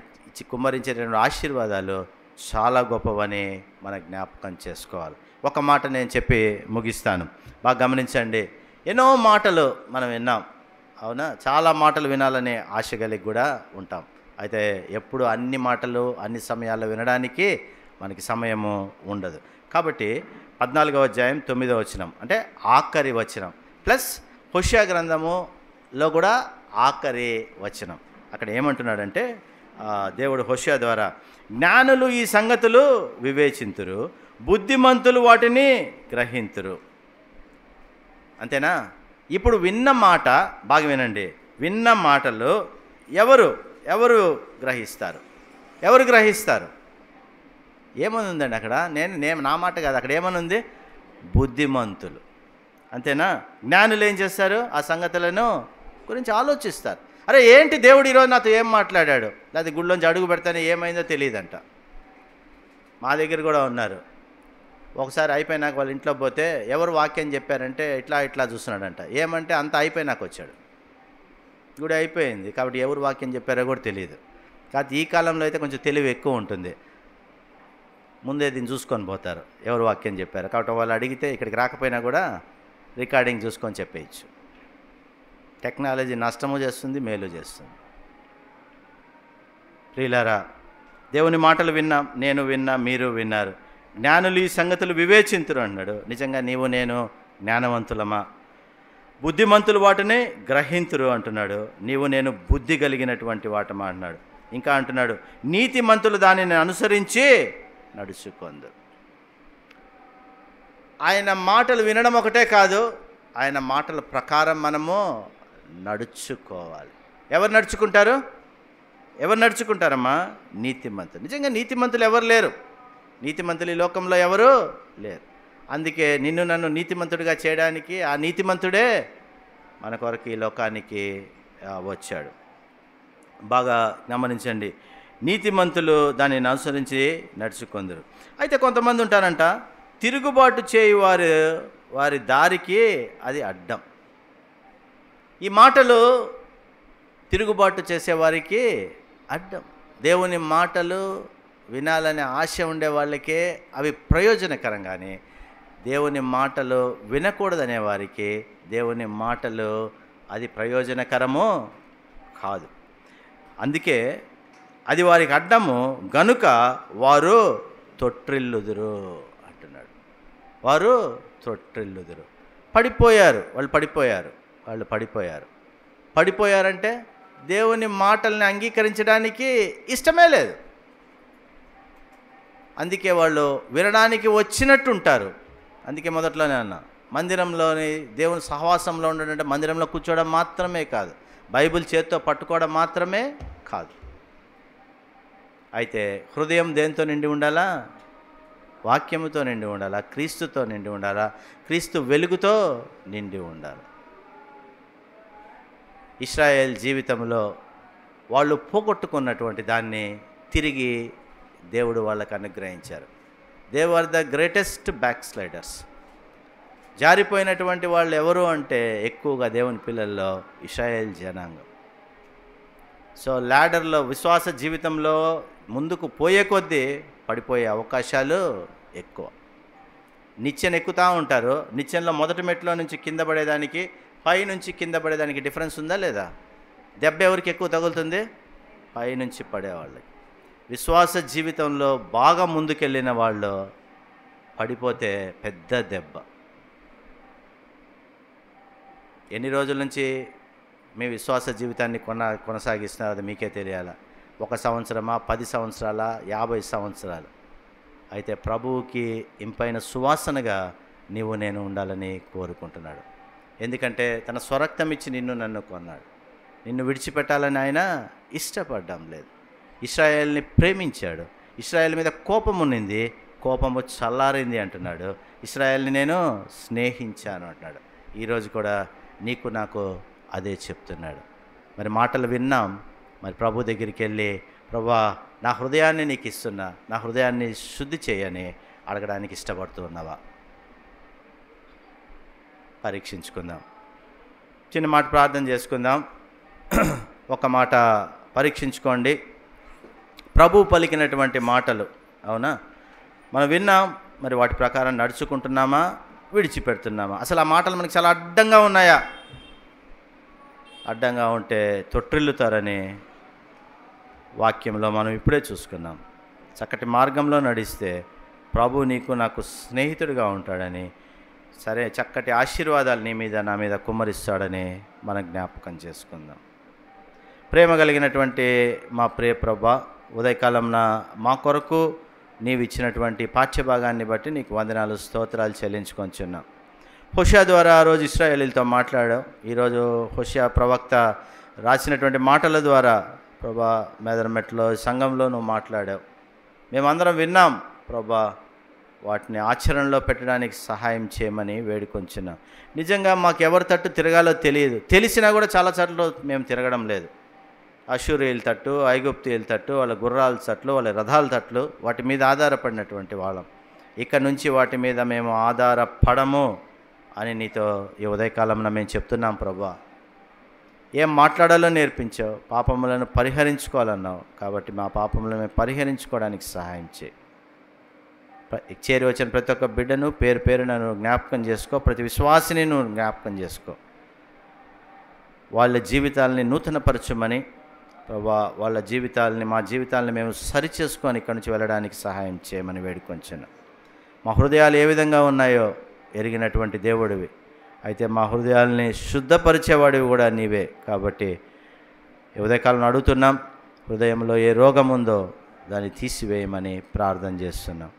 కుమ్మరించేటటువంటి ఆశీర్వాదాలు చాలా గొప్పవని మన జ్ఞాపకం చేసుకోవాలి. ఒక మాట నేను చెప్పి ముగిస్తాను, బాగా గమనించండి. ఎన్నో మాటలు మనం విన్నాం, అవునా? చాలా మాటలు వినాలనే ఆశ కలిగి కూడా ఉంటాం. అయితే ఎప్పుడు అన్ని మాటలు అన్ని సమయాల్లో వినడానికి మనకి సమయము ఉండదు. కాబట్టి 14వ అధ్యాయం 9వ వచనం అంటే ఆఖరి వచనం ప్లస్ హోషేయ గ్రంథములో కూడా ఆఖరి వచనం. అక్కడ ఏమంటున్నాడంటే దేవుడు హోషేయ ద్వారా, జ్ఞానులు ఈ సంగతులు వివేచింతురు, బుద్ధిమంతులు వాటిని గ్రహింతురు. అంతేనా? ఇప్పుడు విన్న మాట బాగా వినండి, విన్న మాటలు ఎవరు గ్రహిస్తారు? ఏమని ఉందండి అక్కడ? నేను నా మాట కాదు, అక్కడ ఏమని ఉంది? బుద్ధిమంతులు. అంతేనా? జ్ఞానులు ఏం చేస్తారు? ఆ సంగతులను గురించి ఆలోచిస్తారు. అరే ఏంటి దేవుడు ఈరోజు నాతో ఏం మాట్లాడాడు, లేదా గుళ్ళోంచి అడుగు పెడతానే ఏమైందో తెలియదంట. మా దగ్గర కూడా ఉన్నారు. ఒకసారి అయిపోయినాక వాళ్ళ ఇంట్లో పోతే ఎవరు వాక్యం చెప్పారంటే ఇట్లా చూస్తున్నాడంట. ఏమంటే అంత అయిపోయినాక వచ్చాడు, గుడి అయిపోయింది కాబట్టి ఎవరు వాక్యం చెప్పారో కూడా తెలియదు. కాబట్టి ఈ కాలంలో అయితే కొంచెం తెలివి ఎక్కువ ఉంటుంది, ముందే దీన్ని చూసుకొని పోతారు ఎవరు వాక్యం చెప్పారు. కాబట్టి వాళ్ళు అడిగితే ఇక్కడికి రాకపోయినా కూడా రికార్డింగ్ చూసుకొని చెప్పేయచ్చు. టెక్నాలజీ నష్టము చేస్తుంది, మేలు చేస్తుంది. ప్రియులారా, దేవుని మాటలు విన్నాం, నేను విన్నా, మీరు విన్నారు. జ్ఞానులు ఈ సంగతులు వివేచింతురు అన్నాడు. నిజంగా నీవు నేను జ్ఞానవంతులమా? బుద్ధిమంతులు వాటిని గ్రహింతురు అంటున్నాడు. నీవు నేను బుద్ధి కలిగినటువంటి వాటమా అంటున్నాడు. ఇంకా అంటున్నాడు, నీతిమంతులు దానిని అనుసరించి నడుచుకొందురు. ఆయన మాటలు వినడం ఒకటే కాదు, ఆయన మాటల ప్రకారం మనము నడుచుకోవాలి. ఎవరు నడుచుకుంటారమ్మా? నీతిమంతులు. నిజంగా నీతిమంతులు ఎవరు లేరు, నీతిమంతులు ఈ లోకంలో ఎవరు లేరు. అందుకే నిన్ను నన్ను నీతిమంతుడిగా చేయడానికి ఆ నీతిమంతుడే మన కొరకు ఈ లోకానికి వచ్చాడు. బాగా గమనించండి, నీతిమంతులు దానిని అనుసరించి నడుచుకొందురు. అయితే కొంతమంది ఉంటారంట, తిరుగుబాటు చేయు వారి దారికి అది అడ్డం. ఈ మాటలు తిరుగుబాటు చేసేవారికి అడ్డం. దేవుని మాటలు వినాలనే ఆశ ఉండే వాళ్ళకే అవి ప్రయోజనకరం, కానీ దేవుని మాటలు వినకూడదనే వారికి దేవుని మాటలు అది ప్రయోజనకరము కాదు. అందుకే అది వారికి అడ్డము గనుక వారు తొట్టిల్లుదురు అంటున్నాడు. వారు తొట్టిల్లుదురు. వాళ్ళు పడిపోయారంటే దేవుని మాటల్ని అంగీకరించడానికి ఇష్టమే లేదు. అందుకే వాళ్ళు వినడానికి వచ్చినట్టు ఉంటారు. అందుకే మొదట్లోనే అన్నా, మందిరంలోని దేవుని సహవాసంలో ఉండడం మందిరంలో కూర్చోవడం మాత్రమే కాదు, బైబిల్ చేత్తో పట్టుకోవడం మాత్రమే కాదు. అయితే హృదయం దేంతో నిండి ఉండాలా? వాక్యముతో నిండి ఉండాలా, క్రీస్తుతో నిండి ఉండాలా, క్రీస్తు వెలుగుతో నిండి ఉండాలి. ఇశ్రాయేల్ జీవితంలో వాళ్ళు పోగొట్టుకున్నటువంటి దాన్ని తిరిగి దేవుడు వాళ్ళకు అనుగ్రహించారు. They are the greatest backsliders. జారిపోయినటువంటి వాళ్ళు ఎవరు అంటే ఎక్కువగా దేవుని పిల్లల్లో ఇశ్రాయేల్ జనాంగం. సో ల్యాడర్లో విశ్వాస జీవితంలో ముందుకు పోయే కొద్దీ పడిపోయే అవకాశాలు ఎక్కువ. నిచ్చెన ఎక్కుతూ ఉంటారు. నిచ్చెనలో మొదటి మెట్లో నుంచి కింద పడేదానికి, పై నుంచి కింద పడేదానికి డిఫరెన్స్ ఉందా లేదా? దెబ్బ ఎవరికి ఎక్కువ తగులుతుంది? పై నుంచి పడేవాళ్ళకి. విశ్వాస జీవితంలో బాగా ముందుకెళ్ళిన వాళ్ళు పడిపోతే పెద్ద దెబ్బ. ఎన్ని రోజుల నుంచి మీ విశ్వాస జీవితాన్ని కొనసాగిస్తున్నారో అది మీకే తెలియాలా. 1 సంవత్సరమా, 10 సంవత్సరాలా, 50 సంవత్సరాలు? అయితే ప్రభువుకి ఇంపైన సువాసనగా నీవు నేను ఉండాలని కోరుకుంటున్నాడు. ఎందుకంటే తన స్వరక్తం ఇచ్చి నిన్ను నన్ను కొన్నాడు. నిన్ను విడిచిపెట్టాలని ఆయన ఇష్టపడడం లేదు. ఇశ్రాయేల్ని ప్రేమించాడు. ఇశ్రాయేల్ మీద కోపం ఉన్నింది, కోపము చల్లారింది అంటున్నాడు. ఇశ్రాయేల్ని నేను స్నేహించాను అంటున్నాడు. ఈరోజు కూడా నీకు నాకు అదే చెప్తున్నాడు. మరి మాటలు విన్నాం. మరి ప్రభు దగ్గరికి వెళ్ళి, ప్రభువా నా హృదయాన్ని నీకు ఇస్తున్నా, నా హృదయాన్ని శుద్ధి చేయని అడగడానికి ఇష్టపడుతూ ఉన్నావా? పరీక్షించుకుందాం. చిన్న మాట ప్రార్థన చేసుకుందాం. ఒక మాట పరీక్షించుకోండి. ప్రభు పలికినటువంటి మాటలు, అవునా, మనం విన్నాం. మరి వాటి ప్రకారం నడుచుకుంటున్నామా, విడిచిపెడుతున్నామా? అసలు ఆ మాటలు మనకి చాలా అడ్డంగా ఉన్నాయా? అడ్డంగా ఉంటే తొట్టిల్లుతారని వాక్యంలో మనం ఇప్పుడే చూసుకున్నాం. చక్కటి మార్గంలో నడిస్తే ప్రభు నీకు నాకు స్నేహితుడిగా ఉంటాడని, సరే చక్కటి ఆశీర్వాదాలు నీ మీద నా మీద కుమ్మరిస్తాడని మనం జ్ఞాపకం చేసుకుందాం. ప్రేమ కలిగినటువంటి మా ప్రియ ప్రభా, ఉదయకాలంన మా కొరకు నీవు ఇచ్చినటువంటి పాఠ్యభాగాన్ని బట్టి నీకు వందనాలు, స్తోత్రాలు చెల్లించుకొంచున్నాం. హోషేయ ద్వారా ఆ రోజు ఇశ్రాయేలీలతో మాట్లాడావు. ఈరోజు హోషేయ ప్రవక్త రాసినటువంటి మాటల ద్వారా ప్రభా మేదరమెట్లో సంఘంలో నువ్వు మాట్లాడావు. మేమందరం విన్నాం ప్రభా. వాటిని ఆచరణలో పెట్టడానికి సహాయం చేయమని వేడుకొంచున్నాం. నిజంగా మాకు ఎవరి తట్టు తిరగాలో తెలియదు. తెలిసినా కూడా చాలా చోట్ల మేము తిరగడం లేదు. అష్షూరీయుల తట్టు, ఐగుప్తీయుల తట్టు, వాళ్ళ గుర్రాల తట్లు, వాళ్ళ రథాల తట్లు, వాటి మీద ఆధారపడినటువంటి వాళ్ళం. ఇక నుంచి వాటి మీద మేము ఆధారపడము అని నీతో ఈ ఉదయకాలంలో మేము చెప్తున్నాం ప్రభా. ఏం మాట్లాడాలో నేర్పించావు, పాపములను పరిహరించుకోవాలన్నావు. కాబట్టి మా పాపములను మేము పరిహరించుకోవడానికి సహాయం చేయి. చేరి వచ్చిన ప్రతి ఒక్క బిడ్డను పేరు పేరున నువ్వు జ్ఞాపకం చేసుకో. ప్రతి విశ్వాసిని నువ్వు జ్ఞాపకం చేసుకో. వాళ్ళ జీవితాలని నూతనపరచమని ప్రభా, వాళ్ళ జీవితాలని, మా జీవితాలని మేము సరిచేసుకొని ఇక్కడి నుంచి వెళ్ళడానికి సహాయం చేయమని వేడుకొంచాను. మా హృదయాలు ఏ విధంగా ఉన్నాయో ఎరిగినటువంటి దేవుడివి. అయితే మా హృదయాల్ని శుద్ధపరిచేవాడివి కూడా నీవే. కాబట్టి ఉదయకాలం అడుగుతున్నాం, హృదయంలో ఏ రోగం ఉందో దాన్ని తీసివేయమని ప్రార్థన చేస్తున్నాం.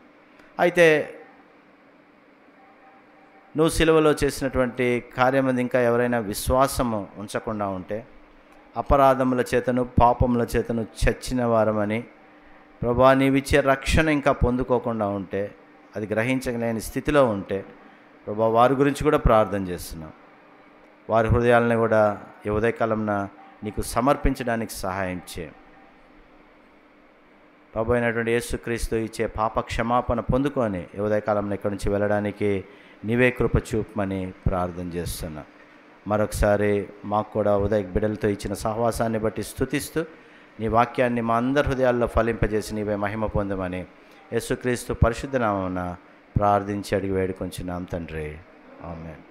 అయితే నువ్వు సిలువలో చేసినటువంటి కార్యం మీద ఇంకా ఎవరైనా విశ్వాసము ఉంచకుండా ఉంటే, అపరాధముల చేతను పాపముల చేతను చచ్చిన వారమని ప్రభా, నీవిచ్చే రక్షణ ఇంకా పొందుకోకుండా ఉంటే, అది గ్రహించలేని స్థితిలో ఉంటే ప్రభా, వారి గురించి కూడా ప్రార్థన చేస్తున్నాం. వారి హృదయాలను కూడా ఈ ఉదయకాలంన నీకు సమర్పించడానికి సహాయం చేయం. ప్రభు అయినటువంటి యేసుక్రీస్తు ఇచ్చే పాప క్షమాపణ పొందుకొని ఈ ఉదయకాలంలో ఇక్కడి నుంచి వెళ్ళడానికి నీవే కృప చూపమని ప్రార్థన చేస్తున్నా. మరొకసారి మాకు కూడా ఉదయ బిడ్డలతో ఇచ్చిన సహవాసాన్ని బట్టి స్తుతిస్తూ నీ వాక్యాన్ని మా అందరి హృదయాల్లో ఫలింపజేసి నీవే మహిమ పొందమని యేసుక్రీస్తు పరిశుద్ధ నామమున ప్రార్థించి అడిగి వేడుకొంచున్నాం తండ్రి. ఆమేన్.